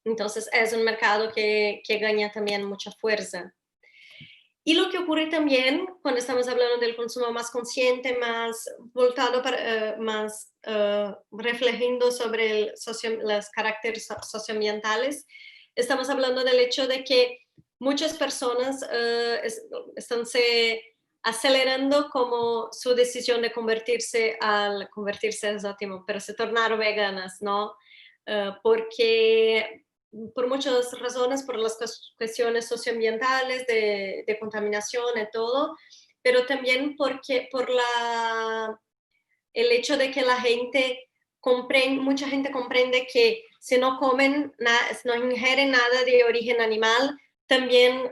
Speaker 2: Entonces es un mercado que gana también mucha fuerza. Y lo que ocurre también cuando estamos hablando del consumo más consciente, más voltado más reflejando sobre los caracteres socioambientales, estamos hablando del hecho de que muchas personas están acelerando como su decisión de convertirse es ótimo, pero se tornaron veganas, ¿no? Porque por muchas razones, por las cuestiones socioambientales, de contaminación y todo, pero también por el hecho de que mucha gente comprende que si no comen, no ingieren nada de origen animal, también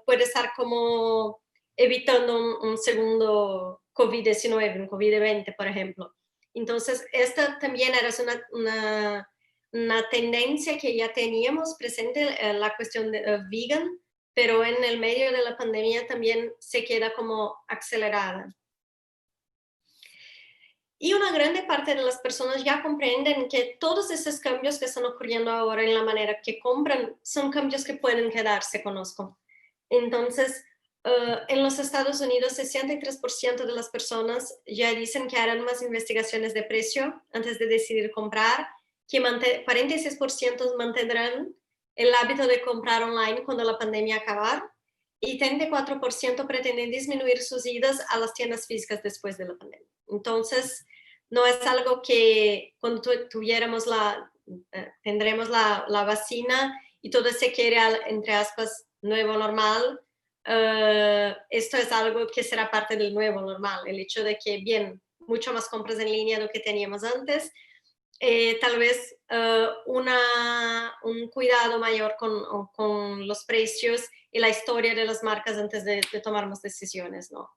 Speaker 2: puede estar como evitando un segundo COVID-19, un COVID-20, por ejemplo. Entonces, esta también era una tendencia que ya teníamos presente, la cuestión de vegan, pero en el medio de la pandemia también se queda como acelerada. Y una grande parte de las personas ya comprenden que todos esos cambios que están ocurriendo ahora en la manera que compran son cambios que pueden quedarse, conozco. Entonces, en los Estados Unidos, 63% de las personas ya dicen que harán más investigaciones de precio antes de decidir comprar, que 46% mantendrán el hábito de comprar online cuando la pandemia acabar y 34% pretenden disminuir sus idas a las tiendas físicas después de la pandemia. Entonces, no es algo que cuando tendremos la vacuna y todo se quiere, entre aspas, nuevo normal, esto es algo que será parte del nuevo normal. El hecho de que, bien, mucho más compras en línea de lo que teníamos antes, tal vez un cuidado mayor con los precios y la historia de las marcas antes de tomarnos decisiones, ¿no?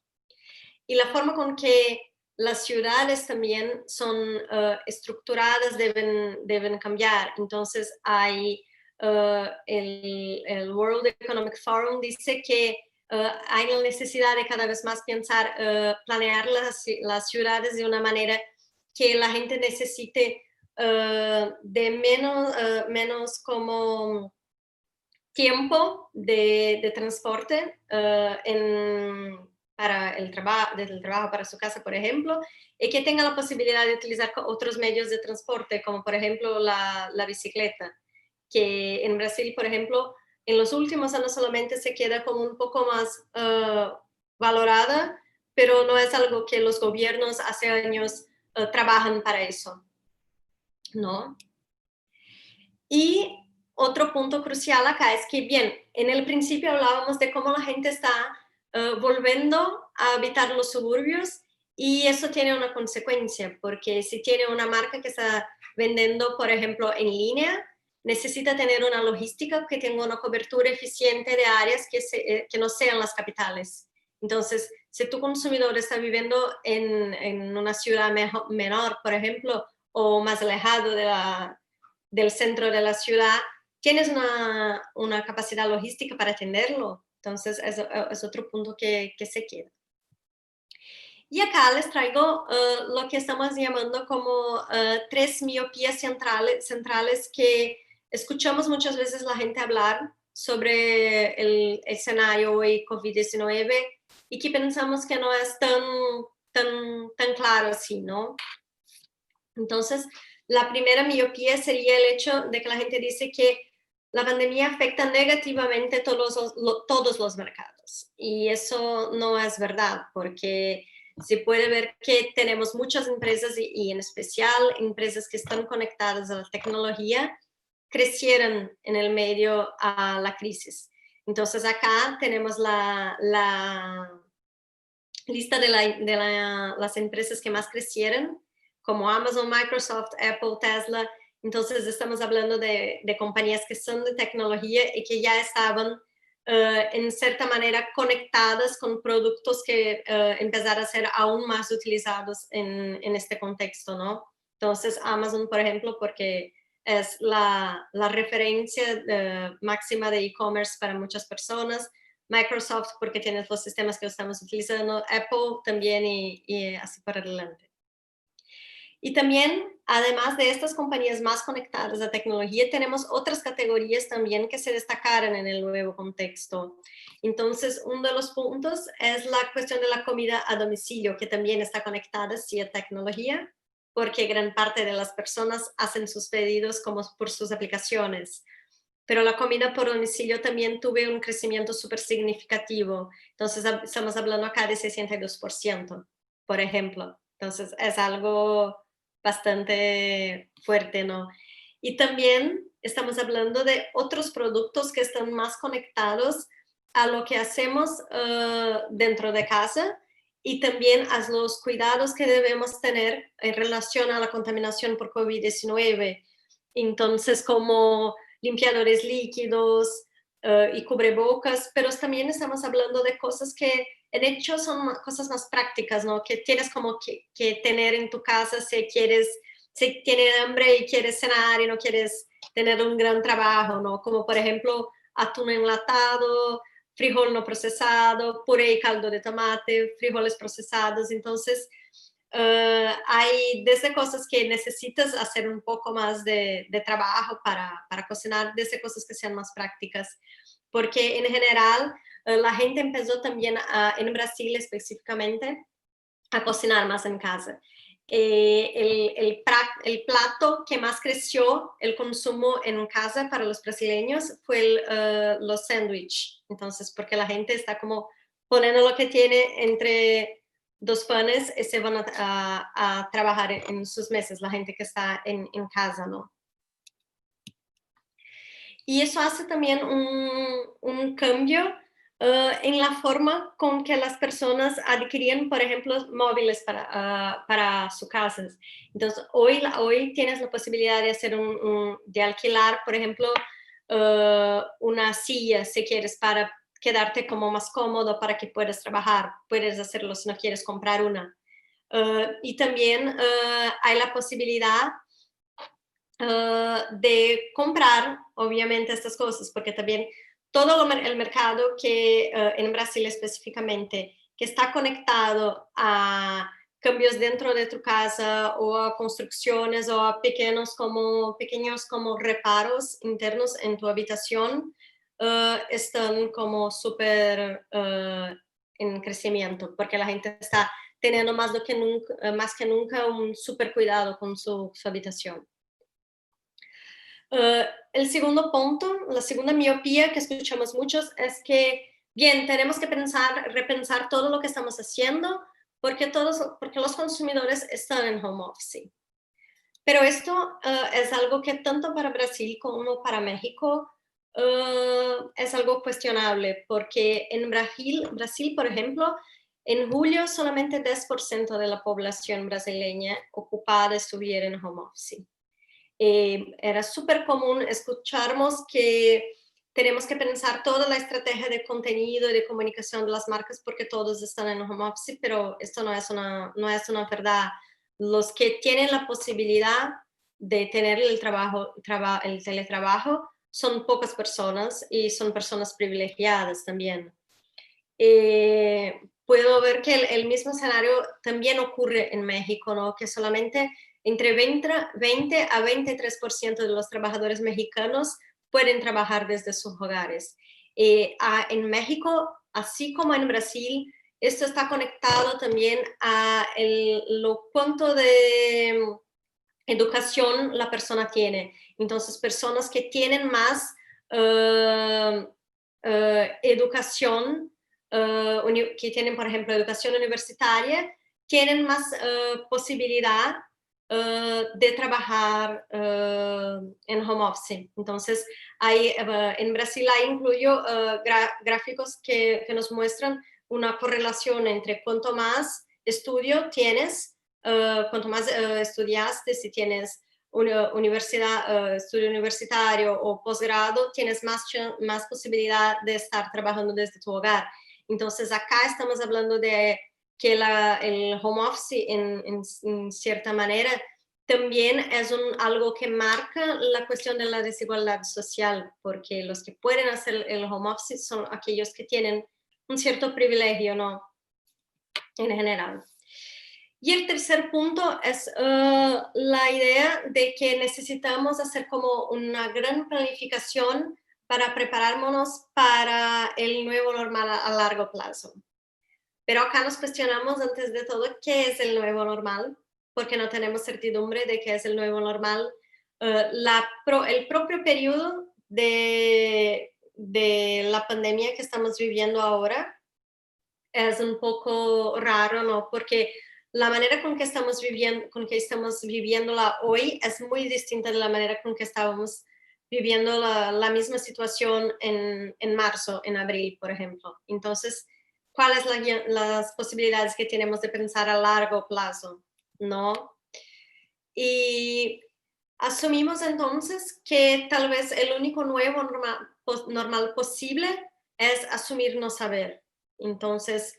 Speaker 2: Y la forma con que las ciudades también son estructuradas deben cambiar. Entonces, hay el World Economic Forum dice que hay la necesidad de cada vez más planear las ciudades de una manera que la gente necesite de menos como tiempo de transporte para desde el trabajo para su casa, por ejemplo, y que tenga la posibilidad de utilizar otros medios de transporte, como por ejemplo la bicicleta, que en Brasil, por ejemplo, en los últimos años solamente se queda como un poco más valorada, pero no es algo que los gobiernos hace años trabajan para eso, ¿no? Y otro punto crucial acá es que, bien, en el principio hablábamos de cómo la gente está volviendo a habitar los suburbios y eso tiene una consecuencia, porque si tiene una marca que está vendiendo, por ejemplo, en línea, necesita tener una logística que tenga una cobertura eficiente de áreas que no sean las capitales. Entonces, si tu consumidor está viviendo en una ciudad menor, por ejemplo, o más alejado del centro de la ciudad, tienes una capacidad logística para atenderlo. Entonces, es otro punto que se queda. Y acá les traigo lo que estamos llamando como 3 miopías centrales que escuchamos muchas veces la gente hablar sobre el escenario hoy COVID-19 y que pensamos que no es tan claro así, ¿no? Entonces, la primera miopía sería el hecho de que la gente dice que la pandemia afecta negativamente todos los mercados. Y eso no es verdad, porque se puede ver que tenemos muchas empresas y en especial empresas que están conectadas a la tecnología, crecieron en el medio a la crisis. Entonces acá tenemos la lista de las empresas que más crecieron, como Amazon, Microsoft, Apple, Tesla. Entonces estamos hablando de compañías que son de tecnología y que ya estaban en cierta manera conectadas con productos que empezaron a ser aún más utilizados en este contexto, ¿no? Entonces Amazon, por ejemplo, porque es la referencia máxima de e-commerce para muchas personas. Microsoft porque tiene los sistemas que estamos utilizando, Apple también y así para adelante. Y también, además de estas compañías más conectadas a tecnología, tenemos otras categorías también que se destacaron en el nuevo contexto. Entonces, uno de los puntos es la cuestión de la comida a domicilio, que también está conectada sí a tecnología, porque gran parte de las personas hacen sus pedidos como por sus aplicaciones. Pero la comida por domicilio también tuvo un crecimiento súper significativo. Entonces, estamos hablando acá de 62%, por ejemplo. Entonces, es algo bastante fuerte, ¿no? Y también estamos hablando de otros productos que están más conectados a lo que hacemos dentro de casa y también a los cuidados que debemos tener en relación a la contaminación por COVID-19. Entonces, como limpiadores líquidos y cubrebocas, pero también estamos hablando de cosas que en hecho son cosas más prácticas, ¿no? Que tienes como que tener en tu casa si tienes hambre y quieres cenar y no quieres tener un gran trabajo, ¿no? Como por ejemplo atún enlatado, frijol no procesado, puré y caldo de tomate, frijoles procesados. Entonces, hay desde cosas que necesitas hacer un poco más de trabajo para cocinar, desde cosas que sean más prácticas. Porque en general la gente empezó también en Brasil específicamente a cocinar más en casa. El plato que más creció el consumo en casa para los brasileños fue los sándwiches. Entonces, porque la gente está como poniendo lo que tiene entre dos panes y se van a trabajar en sus mesas, la gente que está en casa, ¿no? Y eso hace también un cambio en la forma con que las personas adquirían, por ejemplo, móviles para sus casas. Entonces, hoy tienes la posibilidad de hacer de alquilar, por ejemplo, una silla, si quieres, para quedarte como más cómodo, para que puedas trabajar. Puedes hacerlo si no quieres comprar una. Y también hay la posibilidad de comprar, obviamente, estas cosas, porque también todo el mercado que en Brasil específicamente, que está conectado a cambios dentro de tu casa o a construcciones o a pequeños como reparos internos en tu habitación, están como súper en crecimiento, porque la gente está teniendo más que nunca un súper cuidado con su habitación. El segundo punto, la segunda miopía que escuchamos muchos es que, bien, tenemos que repensar todo lo que estamos haciendo porque los consumidores están en home office. Pero esto es algo que tanto para Brasil como para México es algo cuestionable porque en Brasil, por ejemplo, en julio solamente 10% de la población brasileña ocupada estuviera en home office. Era súper común escucharnos que tenemos que pensar toda la estrategia de contenido y de comunicación de las marcas porque todos están en home office, pero esto no es una verdad. Los que tienen la posibilidad de tener el teletrabajo son pocas personas y son personas privilegiadas también. Puedo ver que el mismo escenario también ocurre en México, ¿no? Que solamente entre 20 a 23% de los trabajadores mexicanos pueden trabajar desde sus hogares. En México, así como en Brasil, esto está conectado también a lo cuánto de educación la persona tiene. Entonces, personas que tienen más educación, que tienen, por ejemplo, educación universitaria, tienen más posibilidad de trabajar en home office. Entonces, en Brasil hay incluyo gráficos que nos muestran una correlación entre cuanto más estudio tienes, cuanto más estudiaste, si tienes una universidad, estudio universitario o posgrado, tienes más posibilidad de estar trabajando desde tu hogar. Entonces, acá estamos hablando de que el home office, en cierta manera, también es algo que marca la cuestión de la desigualdad social, porque los que pueden hacer el home office son aquellos que tienen un cierto privilegio, ¿no? En general. Y el tercer punto es la idea de que necesitamos hacer como una gran planificación para prepararnos para el nuevo normal a largo plazo. Pero acá nos cuestionamos antes de todo qué es el nuevo normal, porque no tenemos certidumbre de qué es el nuevo normal. El propio periodo de la pandemia que estamos viviendo ahora es un poco raro, ¿no? Porque la manera con que estamos viviéndola hoy es muy distinta de la manera con que estábamos viviendo la misma situación en marzo, en abril, por ejemplo. Entonces, ¿cuáles son las posibilidades que tenemos de pensar a largo plazo? ¿No? Y asumimos entonces que tal vez el único nuevo normal posible es asumir no saber. Entonces,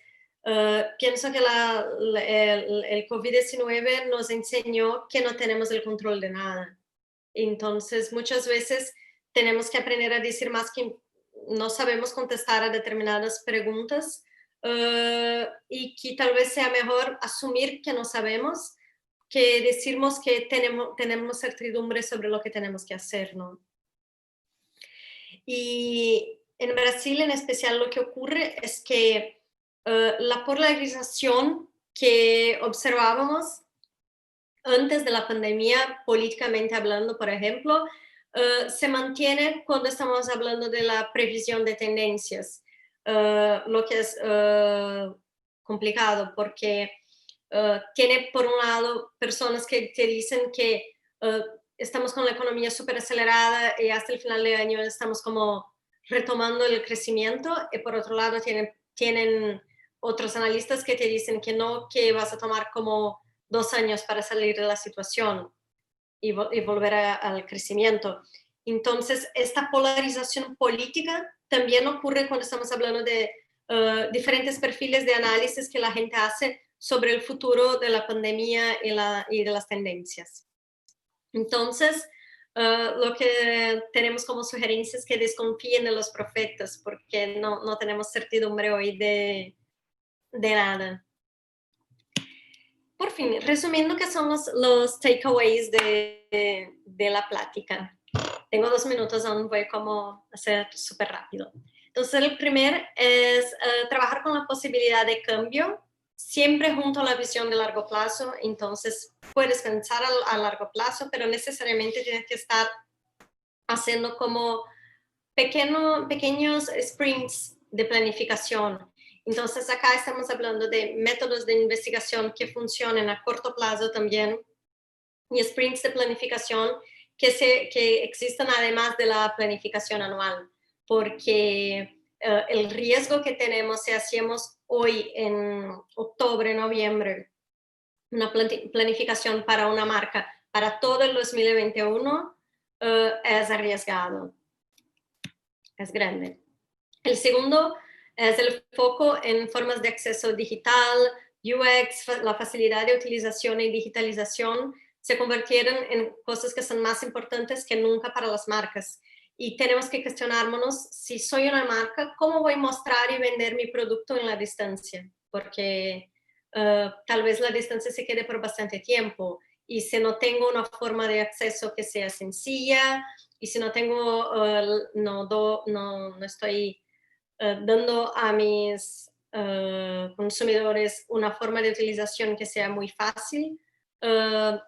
Speaker 2: pienso que el COVID-19 nos enseñó que no tenemos el control de nada. Entonces, muchas veces tenemos que aprender a decir más que no sabemos contestar a determinadas preguntas y que tal vez sea mejor asumir que no sabemos que decimos que tenemos certidumbre sobre lo que tenemos que hacer, ¿no? Y en Brasil en especial lo que ocurre es que la polarización que observábamos antes de la pandemia, políticamente hablando, por ejemplo, se mantiene cuando estamos hablando de la previsión de tendencias, lo que es complicado porque tiene por un lado personas que te dicen que estamos con la economía súper acelerada y hasta el final de año estamos como retomando el crecimiento, y por otro lado tienen otros analistas que te dicen que no, que vas a tomar como 2 años para salir de la situación y volver al crecimiento. Entonces, esta polarización política también ocurre cuando estamos hablando de diferentes perfiles de análisis que la gente hace sobre el futuro de la pandemia y de las tendencias. Entonces, lo que tenemos como sugerencia es que desconfíen de los profetas, porque no tenemos certidumbre hoy de nada. Por fin, resumiendo, ¿qué son los takeaways de la plática? Tengo 2 minutos, aún voy como a hacer súper rápido. Entonces, el primer es trabajar con la posibilidad de cambio, siempre junto a la visión de largo plazo. Entonces, puedes pensar a largo plazo, pero necesariamente tienes que estar haciendo como pequeños sprints de planificación. Entonces, acá estamos hablando de métodos de investigación que funcionen a corto plazo también y sprints de planificación que existan además de la planificación anual, porque el riesgo que tenemos si hacemos hoy en octubre, noviembre, una planificación para una marca para todo el 2021 es arriesgado, es grande. El segundo es el foco en formas de acceso digital, UX, la facilidad de utilización y digitalización se convirtieron en cosas que son más importantes que nunca para las marcas. y tenemos que cuestionarnos si soy una marca, ¿cómo voy a mostrar y vender mi producto en la distancia? Porque tal vez la distancia se quede por bastante tiempo y si no tengo una forma de acceso que sea sencilla y si no tengo, no estoy dando a mis consumidores una forma de utilización que sea muy fácil, la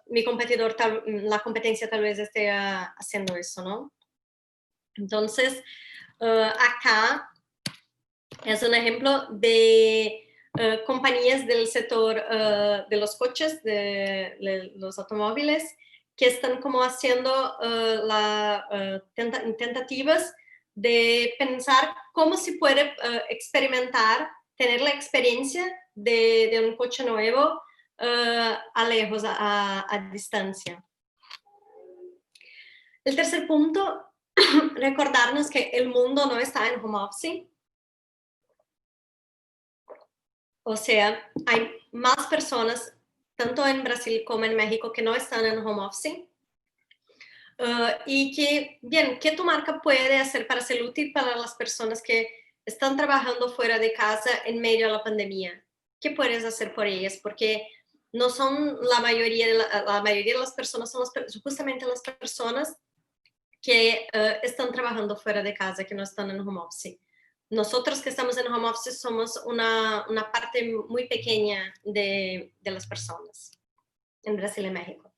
Speaker 2: competencia tal vez esté haciendo eso, ¿no? Entonces, acá es un ejemplo de compañías del sector de los coches, de los automóviles, que están como haciendo tentativas de pensar cómo se puede experimentar, tener la experiencia de un coche nuevo a lejos, a distancia. El tercer punto, recordarnos que el mundo no está en home office. O sea, hay más personas, tanto en Brasil como en México, que no están en home office. Y que, bien, ¿qué tu marca puede hacer para ser útil para las personas que están trabajando fuera de casa en medio de la pandemia? ¿Qué puedes hacer por ellas? Porque no son la mayoría de las personas, son justamente las personas que están trabajando fuera de casa, que no están en home office. Nosotros que estamos en home office somos una parte muy pequeña de las personas en Brasil y México.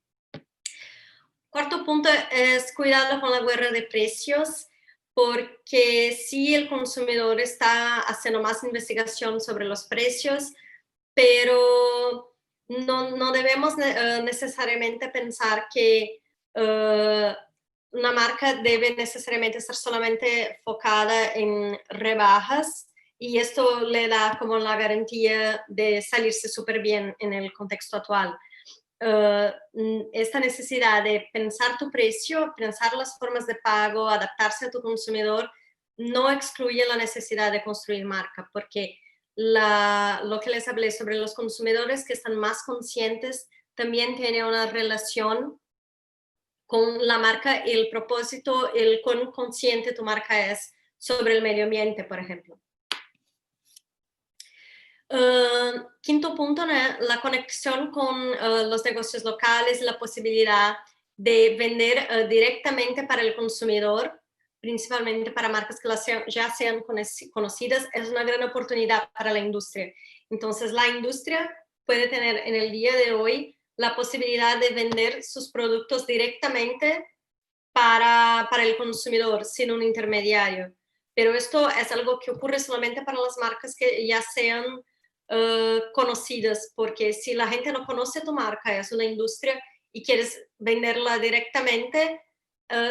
Speaker 2: Cuarto punto es cuidado con la guerra de precios, porque si el consumidor está haciendo más investigación sobre los precios, pero no debemos necesariamente pensar que una marca debe necesariamente estar solamente focada en rebajas y esto le da como la garantía de salirse súper bien en el contexto actual. Esta necesidad de pensar tu precio, pensar las formas de pago, adaptarse a tu consumidor, no excluye la necesidad de construir marca, porque lo que les hablé sobre los consumidores que están más conscientes también tiene una relación con la marca y el propósito, el cuán consciente tu marca es sobre el medio ambiente, por ejemplo. Quinto punto, la conexión con los negocios locales, la posibilidad de vender directamente para el consumidor, principalmente para marcas que ya sean conocidas, es una gran oportunidad para la industria. Entonces, la industria puede tener en el día de hoy la posibilidad de vender sus productos directamente para el consumidor, sin un intermediario. Pero esto es algo que ocurre solamente para las marcas que ya sean conocidas, porque si la gente no conoce tu marca, es una industria y quieres venderla directamente,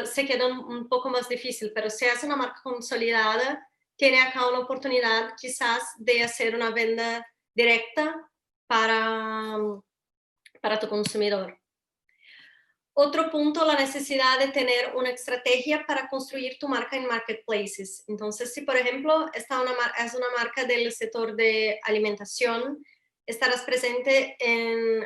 Speaker 2: se queda un poco más difícil, pero si es una marca consolidada, tiene acá una oportunidad quizás de hacer una venta directa para tu consumidor. Otro punto, la necesidad de tener una estrategia para construir tu marca en marketplaces. Entonces, si por ejemplo es una marca del sector de alimentación, estarás presente en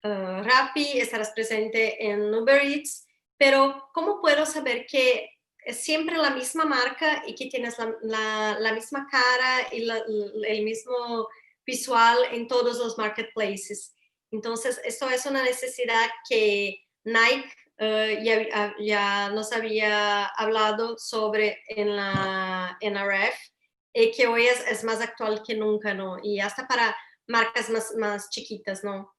Speaker 2: Rappi, estarás presente en Uber Eats, pero ¿cómo puedo saber que es siempre la misma marca y que tienes la misma cara y el mismo visual en todos los marketplaces? Entonces, esto es una necesidad que Nike ya nos había hablado sobre en la RF y que hoy es más actual que nunca, ¿no? Y hasta para marcas más chiquitas, ¿no?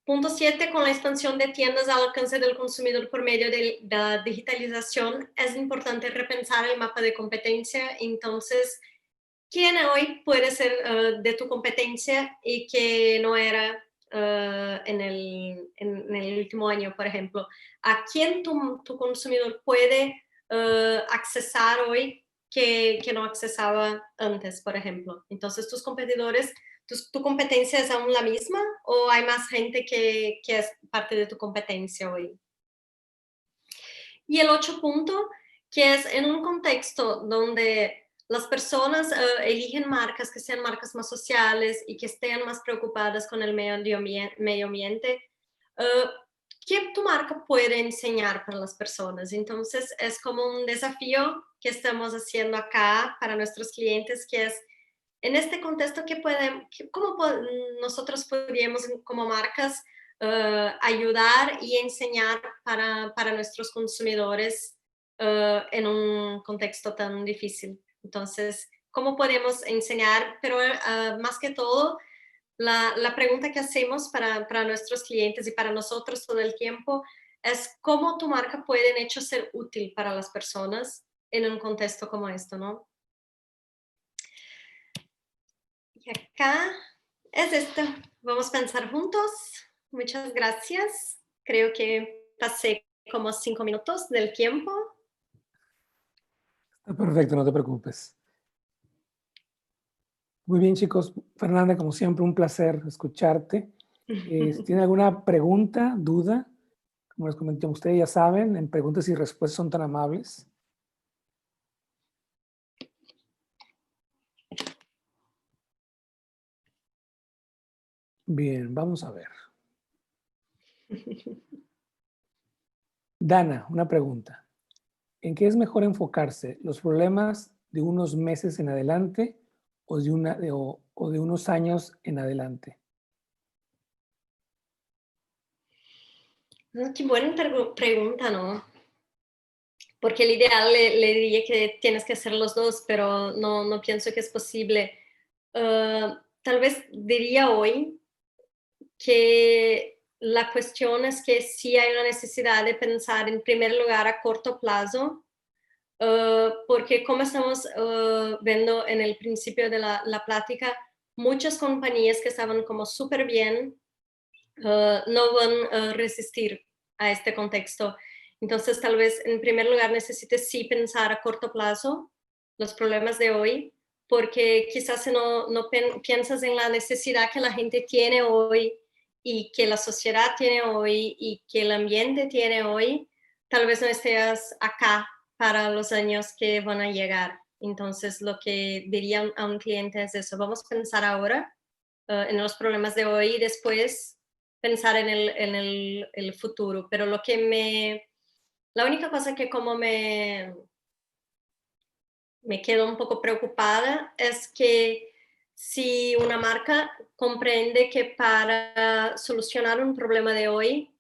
Speaker 2: Punto 7, con la expansión de tiendas al alcance del consumidor por medio de la digitalización, es importante repensar el mapa de competencia. Entonces, ¿quién hoy puede ser de tu competencia y que no era en el último año, por ejemplo? ¿A quién tu consumidor puede accesar hoy que no accesaba antes, por ejemplo? Entonces, tus competidores, ¿tu competencia es aún la misma o hay más gente que es parte de tu competencia hoy? Y el 8 punto, que es en un contexto donde las personas eligen marcas que sean marcas más sociales y que estén más preocupadas con el medio ambiente. ¿qué tu marca puede enseñar para las personas? Entonces, es como un desafío que estamos haciendo acá para nuestros clientes, que es, en este contexto, ¿cómo nosotros podríamos, como marcas, ayudar y enseñar para nuestros consumidores en un contexto tan difícil? Entonces, ¿cómo podemos enseñar? Pero más que todo, la pregunta que hacemos para nuestros clientes y para nosotros todo el tiempo es cómo tu marca puede, en hecho, ser útil para las personas en un contexto como esto, ¿no? Y acá es esto. Vamos a pensar juntos. Muchas gracias. Creo que pasé como 5 minutos del tiempo.
Speaker 1: Está perfecto, no te preocupes. Muy bien, chicos. Fernanda, como siempre, un placer escucharte. Si tienen alguna pregunta, duda, como les comenté, ustedes ya saben, en preguntas y respuestas son tan amables. Bien, vamos a ver. Dana, una pregunta. ¿En qué es mejor enfocarse? ¿Los problemas de unos meses en adelante o de unos años en adelante?
Speaker 2: Qué buena pregunta, ¿no? Porque el ideal le diría que tienes que hacer los dos, pero no pienso que es posible. Tal vez diría hoy que la cuestión es que sí hay una necesidad de pensar en primer lugar a corto plazo, porque como estamos viendo en el principio de la plática, muchas compañías que estaban como súper bien no van a resistir a este contexto. Entonces, tal vez en primer lugar necesites sí pensar a corto plazo los problemas de hoy, porque quizás si no piensas en la necesidad que la gente tiene hoy y que la sociedad tiene hoy y que el ambiente tiene hoy, tal vez no estés acá para los años que van a llegar. Entonces, lo que diría a un cliente es eso, vamos a pensar ahora en los problemas de hoy y después pensar en el futuro. Pero la única cosa que como me quedo un poco preocupada es que si una marca comprende que para solucionar un problema de hoy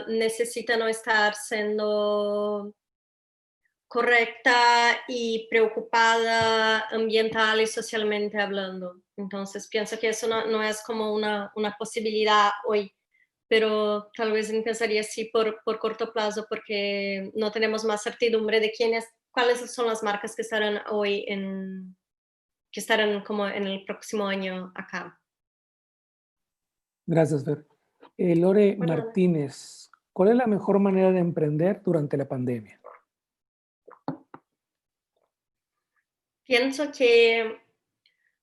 Speaker 2: necesita no estar siendo correcta y preocupada ambiental y socialmente hablando. Entonces pienso que eso no es como una posibilidad hoy, pero tal vez empezaría así por corto plazo porque no tenemos más certidumbre de cuáles son las marcas que estarán hoy que estarán como en el próximo año acá.
Speaker 1: Gracias, Fer. Lore
Speaker 2: Por nada.
Speaker 1: Martínez, ¿cuál es la mejor manera de emprender durante la pandemia?
Speaker 2: Pienso que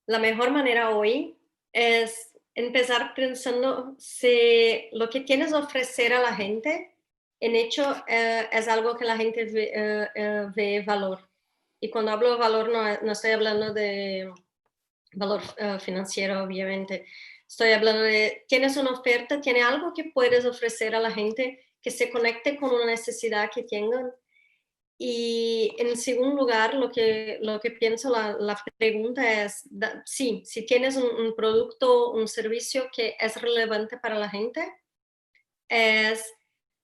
Speaker 2: la mejor manera hoy es empezar pensando si lo que tienes a ofrecer a la gente, en hecho, es algo que la gente ve valor. Y cuando hablo de valor, no estoy hablando de valor financiero, obviamente. Estoy hablando de, tienes una oferta, tiene algo que puedes ofrecer a la gente que se conecte con una necesidad que tengan. Y en segundo lugar, lo que pienso, la pregunta es, sí, si tienes un producto, un servicio que es relevante para la gente, es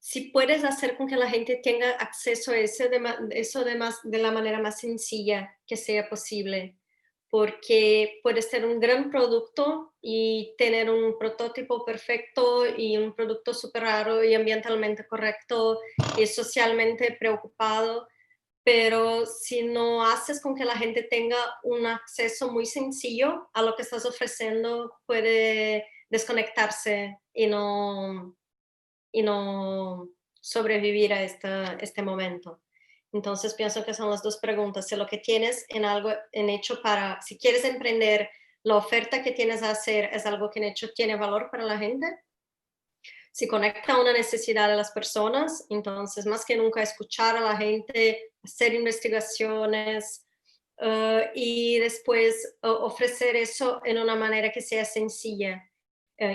Speaker 2: si puedes hacer con que la gente tenga acceso a eso de la manera más sencilla que sea posible. Porque puedes tener un gran producto y tener un prototipo perfecto y un producto súper raro y ambientalmente correcto y socialmente preocupado, pero si no haces con que la gente tenga un acceso muy sencillo a lo que estás ofreciendo, puede desconectarse y no sobrevivir a este momento. Entonces pienso que son las dos preguntas. Si lo que tienes en algo en hecho si quieres emprender, la oferta que tienes a hacer es algo que en hecho tiene valor para la gente, si conecta a una necesidad de las personas, entonces más que nunca escuchar a la gente, hacer investigaciones y después ofrecer eso en una manera que sea sencilla.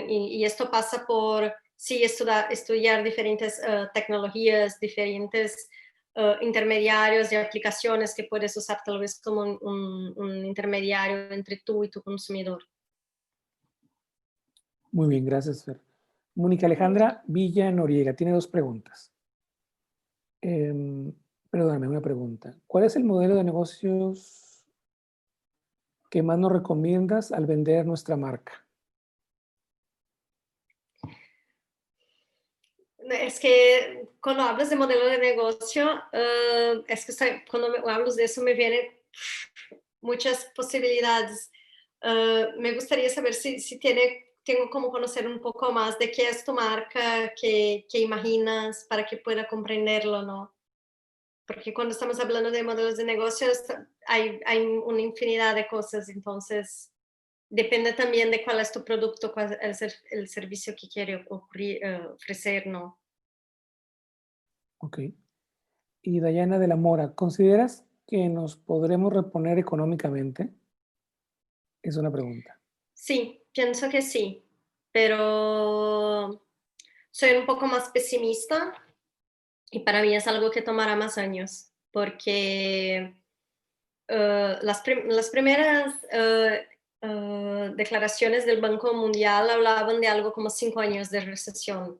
Speaker 2: Y esto pasa por sí estudiar diferentes tecnologías, diferentes intermediarios de aplicaciones que puedes usar tal vez como un intermediario entre tú y tu consumidor.
Speaker 1: Muy bien, gracias, Fer. Mónica Alejandra Villa Noriega tiene 2 preguntas. Perdóname, una pregunta. ¿Cuál es el modelo de negocios que más nos recomiendas al vender nuestra marca?
Speaker 2: Es que cuando hablas de modelo de negocio, es que cuando hablas de eso me vienen muchas posibilidades. Me gustaría saber si tengo como conocer un poco más de qué es tu marca, qué imaginas para que pueda comprenderlo, ¿no? Porque cuando estamos hablando de modelos de negocios hay una infinidad de cosas, entonces depende también de cuál es tu producto, cuál es el servicio que quiere ofrecer, ¿no?
Speaker 1: Ok. Y Dayana de la Mora, ¿consideras que nos podremos reponer económicamente? Es una pregunta.
Speaker 2: Sí, pienso que sí, pero soy un poco más pesimista y para mí es algo que tomará más años, porque las primeras declaraciones del Banco Mundial hablaban de algo como 5 años de recesión.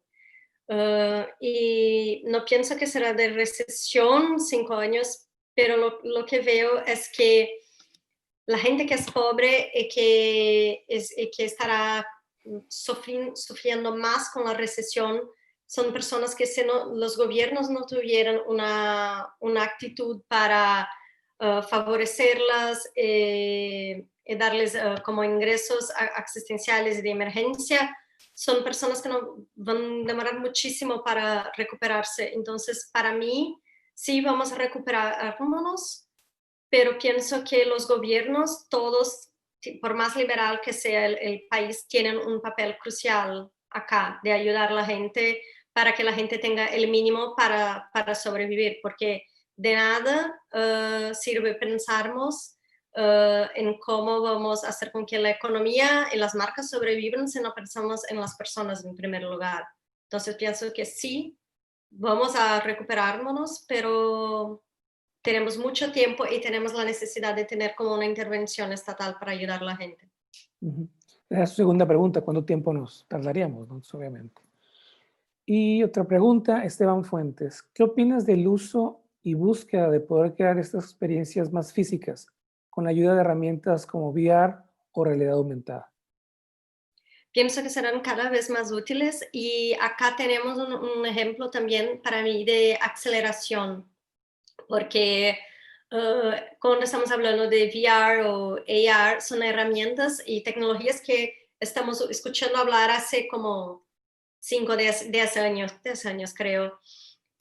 Speaker 2: Y no pienso que será de recesión 5 años, pero lo que veo es que la gente que es pobre y que estará sufriendo más con la recesión son personas que si los gobiernos no tuvieran una actitud para favorecerlas y darles como ingresos existenciales de emergencia, son personas que no van a demorar muchísimo para recuperarse. Entonces, para mí, sí vamos a recuperarnos, pero pienso que los gobiernos, todos, por más liberal que sea el país, tienen un papel crucial acá de ayudar a la gente para que la gente tenga el mínimo para sobrevivir, porque de nada sirve pensarmos en cómo vamos a hacer con que la economía y las marcas sobrevivan si no pensamos en las personas en primer lugar. Entonces pienso que sí, vamos a recuperarnos, pero tenemos mucho tiempo y tenemos la necesidad de tener como una intervención estatal para ayudar a la gente.
Speaker 1: Esa es su segunda pregunta, ¿cuánto tiempo nos tardaríamos? ¿No? Obviamente. Y otra pregunta, Esteban Fuentes, ¿qué opinas del uso y búsqueda de poder crear estas experiencias más físicas con la ayuda de herramientas como VR o realidad aumentada?
Speaker 2: Pienso que serán cada vez más útiles y acá tenemos un ejemplo también para mí de aceleración, porque cuando estamos hablando de VR o AR son herramientas y tecnologías que estamos escuchando hablar hace como 5, 10 años, 10 años creo.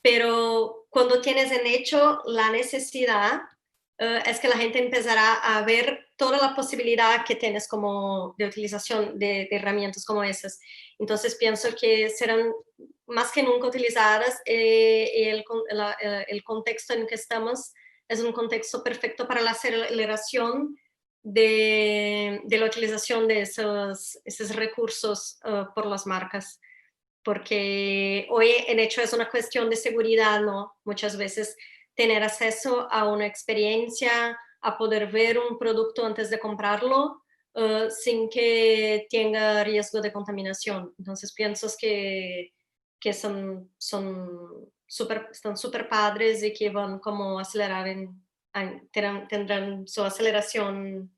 Speaker 2: Pero cuando tienes en hecho la necesidad, es que la gente empezará a ver toda la posibilidad que tienes como de utilización de herramientas como esas. Entonces pienso que serán más que nunca utilizadas y el contexto en que estamos es un contexto perfecto para la aceleración de la utilización de esos recursos por las marcas, porque hoy en hecho es una cuestión de seguridad, ¿no? Muchas veces tener acceso a una experiencia, a poder ver un producto antes de comprarlo, sin que tenga riesgo de contaminación. Entonces pienso que están súper padres y que van como a acelerar, tendrán su aceleración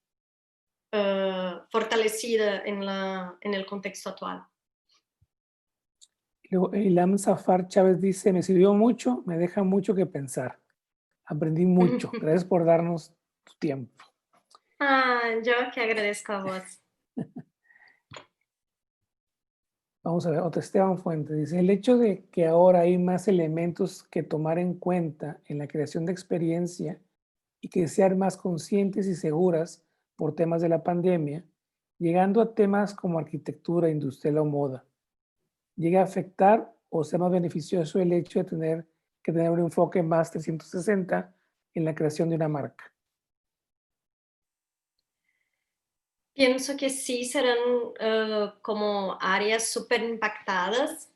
Speaker 2: fortalecida en el contexto actual.
Speaker 1: Luego, Ilham Zafar Chávez dice, me sirvió mucho, me deja mucho que pensar. Aprendí mucho. Gracias por darnos tu tiempo.
Speaker 2: Yo que agradezco a vos.
Speaker 1: Vamos a ver, otro Esteban Fuentes dice, el hecho de que ahora hay más elementos que tomar en cuenta en la creación de experiencia y que sean más conscientes y seguras por temas de la pandemia, llegando a temas como arquitectura, industrial o moda, llega a afectar o sea más beneficioso el hecho de tener un enfoque más 360 en la creación de una marca.
Speaker 2: Pienso que sí serán como áreas súper impactadas.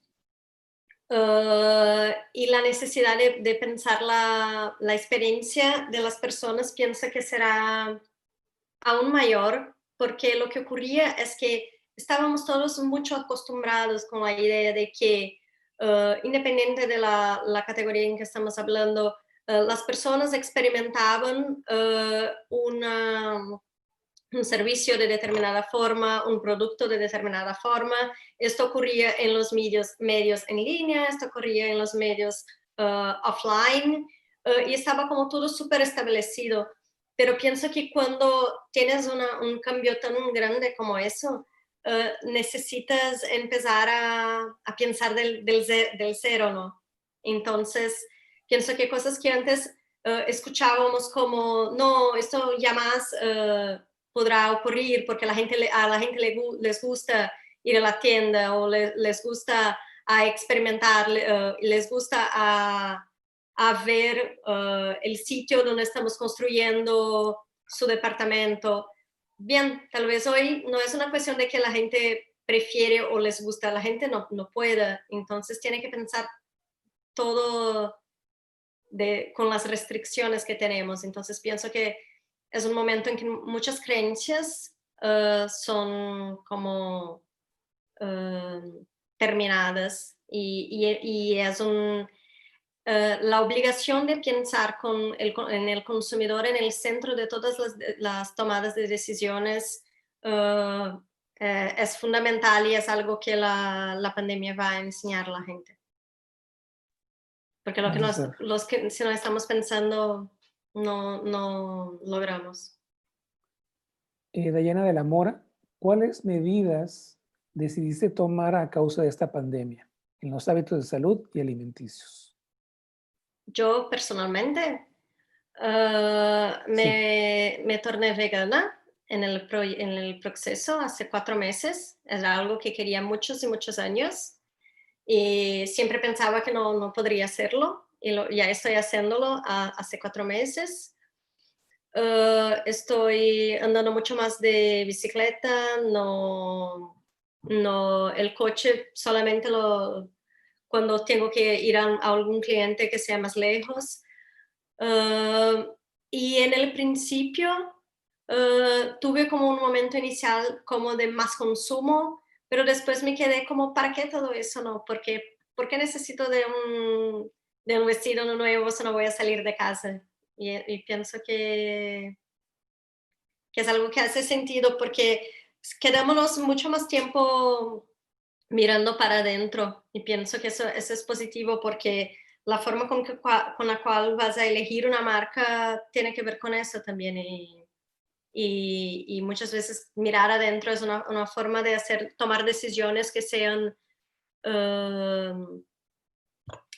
Speaker 2: Y la necesidad de pensar la experiencia de las personas pienso que será aún mayor, porque lo que ocurría es que estábamos todos mucho acostumbrados con la idea de que, independiente de la categoría en que estamos hablando, las personas experimentaban un servicio de determinada forma, un producto de determinada forma. Esto ocurría en los medios en línea, esto ocurría en los medios offline, y estaba como todo súper establecido. Pero pienso que cuando tienes un cambio tan grande como eso, necesitas empezar a pensar del cero, ¿no? Entonces, pienso que cosas que antes escuchábamos como, no, esto ya más podrá ocurrir porque a la gente les gusta ir a la tienda o les gusta a experimentar, les gusta a ver el sitio donde estamos construyendo su departamento. Bien, tal vez hoy no es una cuestión de que la gente prefiere o les gusta, la gente no puede, entonces tiene que pensar todo con las restricciones que tenemos. Entonces pienso que es un momento en que muchas creencias son como eh, terminadas y es la obligación de pensar en el consumidor en el centro de todas las tomadas de decisiones es fundamental y es algo que la pandemia va a enseñar a la gente. Porque
Speaker 1: Gracias, Sara.
Speaker 2: si no estamos pensando, no logramos.
Speaker 1: Dayana de la Mora, ¿cuáles medidas decidiste tomar a causa de esta pandemia en los hábitos de salud y alimenticios?
Speaker 2: Yo personalmente
Speaker 1: Sí,
Speaker 2: me torné vegana en el proceso hace 4 meses. Era algo que quería muchos y muchos años y siempre pensaba que no podría hacerlo y ya estoy haciéndolo hace 4 meses. Estoy andando mucho más de bicicleta, no el coche solamente cuando tengo que ir a algún cliente que sea más lejos. Uh, y en el principio tuve como un momento inicial como de más consumo, pero después me quedé como, ¿para qué todo eso? No, ¿por qué necesito de un vestido nuevo si no voy a salir de casa? Y pienso que es algo que hace sentido porque quedámonos mucho más tiempo mirando para adentro y pienso que eso es positivo porque la forma con la cual vas a elegir una marca tiene que ver con eso también y muchas veces mirar adentro es una forma de tomar decisiones que sean eh,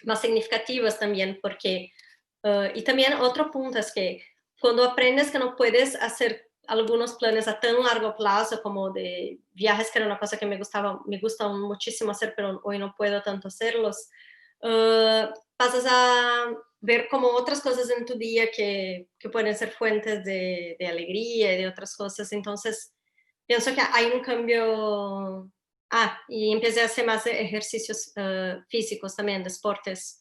Speaker 2: más significativas también porque y también otro punto es que cuando aprendes que no puedes hacer algunos planes a tan largo plazo como de viajes, que era una cosa que me gusta muchísimo hacer, pero hoy no puedo tanto hacerlos, pasas a ver como otras cosas en tu día que pueden ser fuentes de alegría y de otras cosas. Entonces, pienso que hay un cambio. Y empecé a hacer más ejercicios físicos también, deportes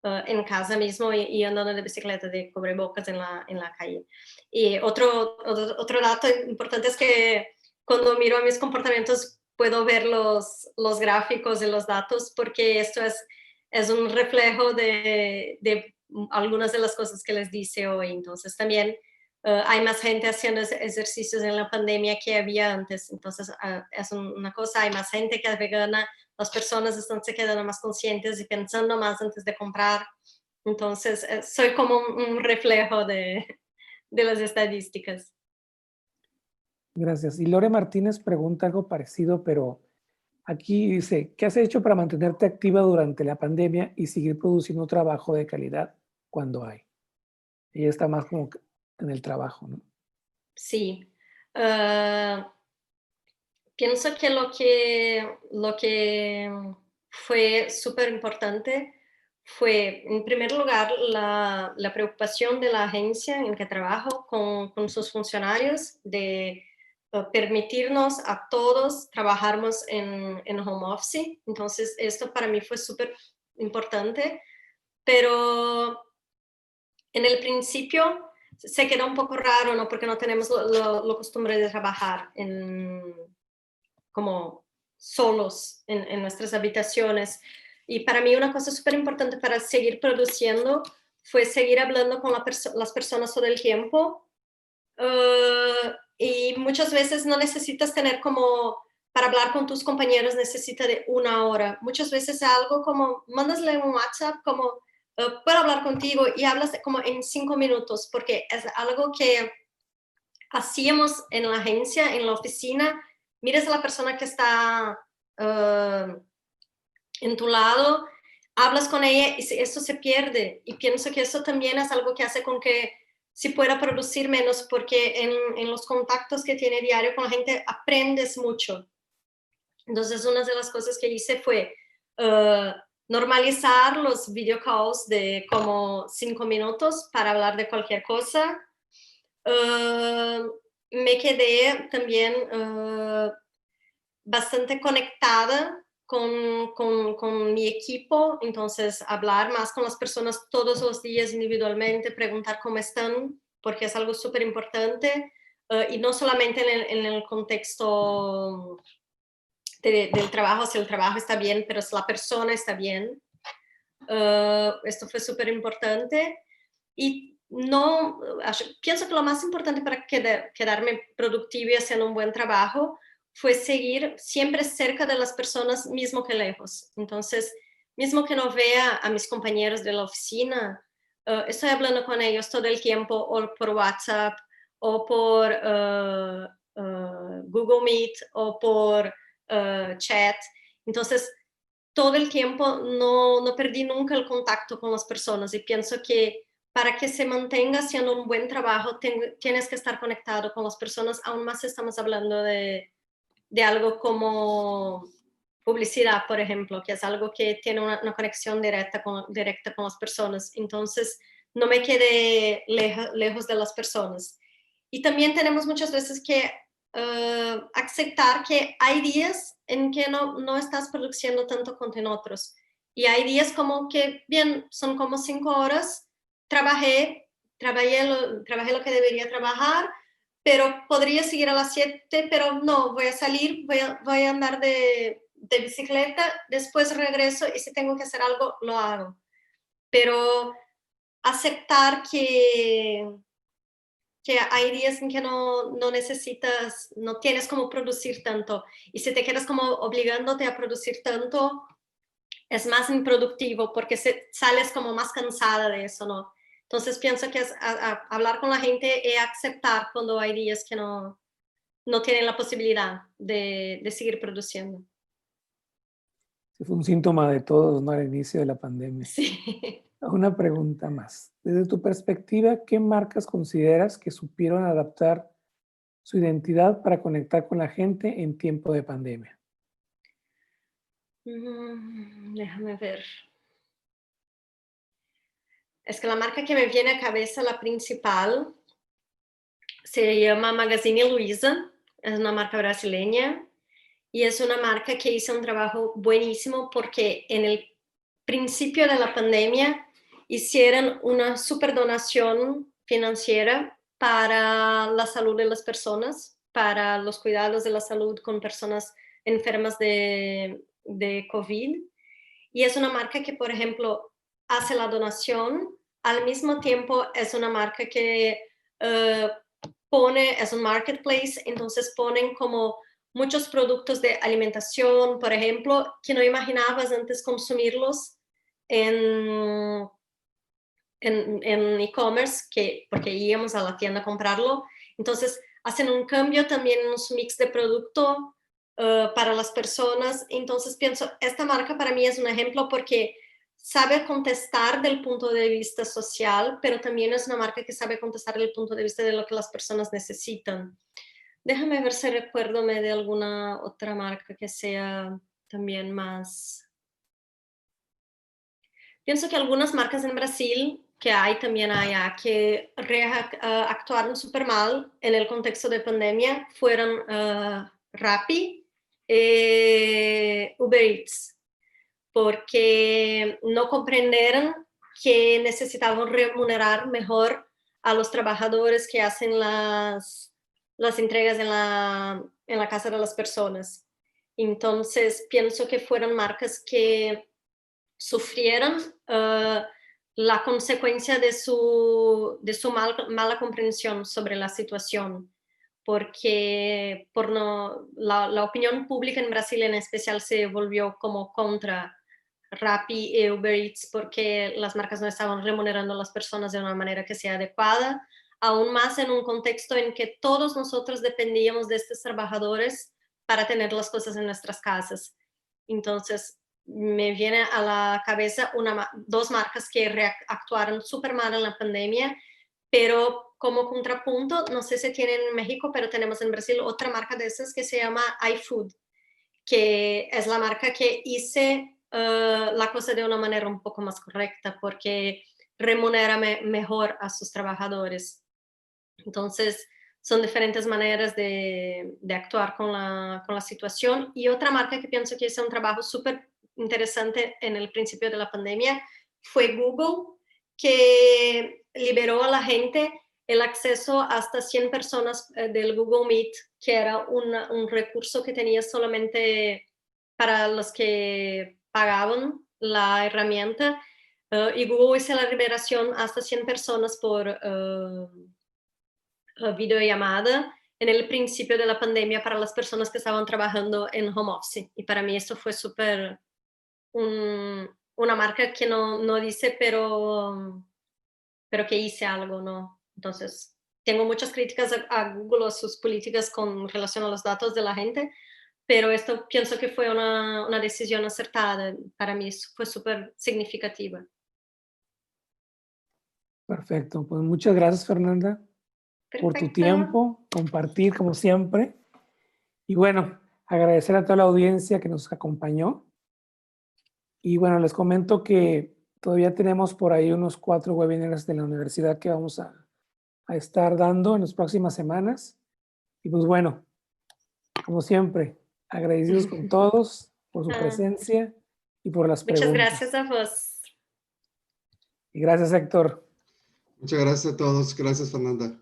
Speaker 2: en casa mismo y andando de bicicleta de cubrebocas en la calle. Y otro dato importante es que cuando miro a mis comportamientos puedo ver los gráficos y los datos porque esto es un reflejo de algunas de las cosas que les dice hoy. Entonces también hay más gente haciendo ejercicios en la pandemia que había antes. Entonces es una cosa, hay más gente que es vegana, las personas están se quedando más conscientes y pensando más antes de comprar. Entonces, soy como un reflejo de las estadísticas.
Speaker 1: gracias. Y Lore Martínez pregunta algo parecido, pero aquí dice, ¿qué has hecho para mantenerte activa durante la pandemia y seguir produciendo trabajo de calidad cuando hay? Ella está más como en el trabajo, ¿no?
Speaker 2: Sí. Pienso que lo que fue súper importante fue, en primer lugar, la preocupación de la agencia en que trabajo con sus funcionarios de permitirnos a todos trabajarnos en home office. Entonces, esto para mí fue súper importante, pero en el principio se quedó un poco raro, ¿no? Porque no tenemos lo costumbre de trabajar como solos en nuestras habitaciones. Y para mí una cosa súper importante para seguir produciendo fue seguir hablando con las personas todo el tiempo. Y muchas veces no necesitas tener como, para hablar con tus compañeros necesita de 1 hora. Muchas veces algo como, mándasle un WhatsApp como, puedo hablar contigo y hablas como en 5 minutos, porque es algo que hacíamos en la agencia, en la oficina. Mires a la persona que está en tu lado, hablas con ella y eso se pierde. Y pienso que eso también es algo que hace con que si pueda producir menos, porque en los contactos que tiene diario con la gente aprendes mucho. Entonces, una de las cosas que hice fue normalizar los video calls de como 5 minutos para hablar de cualquier cosa. Me quedé también bastante conectada con mi equipo, entonces hablar más con las personas todos los días individualmente, preguntar cómo están, porque es algo súper importante, y no solamente en el contexto del trabajo, si el trabajo está bien, pero si la persona está bien. Esto fue súper importante. Y no, pienso que lo más importante para quedarme productiva y haciendo un buen trabajo fue seguir siempre cerca de las personas, mismo que lejos. Entonces, mismo que no vea a mis compañeros de la oficina, estoy hablando con ellos todo el tiempo, o por WhatsApp, o por Google Meet, o por chat. Entonces, todo el tiempo no perdí nunca el contacto con las personas, y pienso que para que se mantenga haciendo un buen trabajo tienes que estar conectado con las personas, aún más si estamos hablando de algo como publicidad, por ejemplo, que es algo que tiene una conexión directa con las personas. Entonces, no me quedé lejos de las personas. Y también tenemos muchas veces que aceptar que hay días en que no estás produciendo tanto como en otros. Y hay días como que, bien, son como 5 horas, trabajé lo que debería trabajar, pero podría seguir a las 7, pero no, voy a salir, voy a andar de bicicleta, después regreso y si tengo que hacer algo, lo hago. Pero aceptar que hay días en que no necesitas, no tienes como producir tanto. Y si te quedas como obligándote a producir tanto, es más improductivo porque sales como más cansada de eso, ¿no? Entonces pienso que es hablar con la gente y aceptar cuando hay días que no tienen la posibilidad de seguir produciendo.
Speaker 1: Fue un síntoma de todos, ¿no? Al inicio de la pandemia.
Speaker 2: Sí.
Speaker 1: Una pregunta más. Desde tu perspectiva, ¿qué marcas consideras que supieron adaptar su identidad para conectar con la gente en tiempo de pandemia?
Speaker 2: Déjame ver. Es que la marca que me viene a cabeza, la principal, se llama Magazine Luiza, es una marca brasileña y es una marca que hizo un trabajo buenísimo porque en el principio de la pandemia hicieron una super donación financiera para la salud de las personas, para los cuidados de la salud con personas enfermas de COVID. Y es una marca que, por ejemplo, hace la donación, al mismo tiempo es una marca que es un marketplace, entonces ponen como muchos productos de alimentación, por ejemplo, que no imaginabas antes consumirlos en e-commerce, porque íbamos a la tienda a comprarlo. Entonces, hacen un cambio también en su mix de producto para las personas. Entonces, pienso, esta marca para mí es un ejemplo porque sabe contestar del punto de vista social, pero también es una marca que sabe contestar del punto de vista de lo que las personas necesitan. Déjame ver si recuérdome de alguna otra marca que sea también más. Pienso que algunas marcas en Brasil que hay también allá que actuaron súper mal en el contexto de pandemia fueron Rappi, Uber Eats, porque no comprendieron que necesitaban remunerar mejor a los trabajadores que hacen las entregas en la casa de las personas. Entonces, pienso que fueron marcas que sufrieron la consecuencia de su mala comprensión sobre la situación, porque la opinión pública en Brasil en especial se volvió como contra Rappi y Uber Eats porque las marcas no estaban remunerando a las personas de una manera que sea adecuada, aún más en un contexto en que todos nosotros dependíamos de estos trabajadores para tener las cosas en nuestras casas. Entonces, me viene a la cabeza dos marcas que actuaron súper mal en la pandemia, pero como contrapunto, no sé si tienen en México, pero tenemos en Brasil otra marca de esas que se llama iFood, que es la marca que hice la cosa de una manera un poco más correcta, porque remunera mejor a sus trabajadores. Entonces, son diferentes maneras de actuar con la situación. Y otra marca que pienso que hizo un trabajo súper interesante en el principio de la pandemia fue Google, que liberó a la gente el acceso hasta 100 personas del Google Meet, que era un recurso que tenía solamente para los que pagaban la herramienta. Y Google hizo la liberación hasta 100 personas por videollamada en el principio de la pandemia para las personas que estaban trabajando en home office. Y para mí esto fue súper una marca que no dice, pero que hice algo, ¿no? Entonces, tengo muchas críticas a Google, a sus políticas con relación a los datos de la gente, pero esto pienso que fue una decisión acertada. Para mí fue súper significativa.
Speaker 1: Perfecto, pues muchas gracias, Fernanda, por tu
Speaker 2: Perfecto.
Speaker 1: tiempo, compartir como siempre. Y bueno, agradecer a toda la audiencia que nos acompañó. Y bueno, les comento que todavía tenemos por ahí unos 4 webinars de la universidad que vamos a estar dando en las próximas semanas. Y pues bueno, como siempre, agradecidos con todos por su presencia y por las
Speaker 2: Muchas
Speaker 1: preguntas.
Speaker 2: gracias a vos.
Speaker 1: Y gracias, Héctor.
Speaker 3: Muchas gracias a todos. Gracias, Fernanda.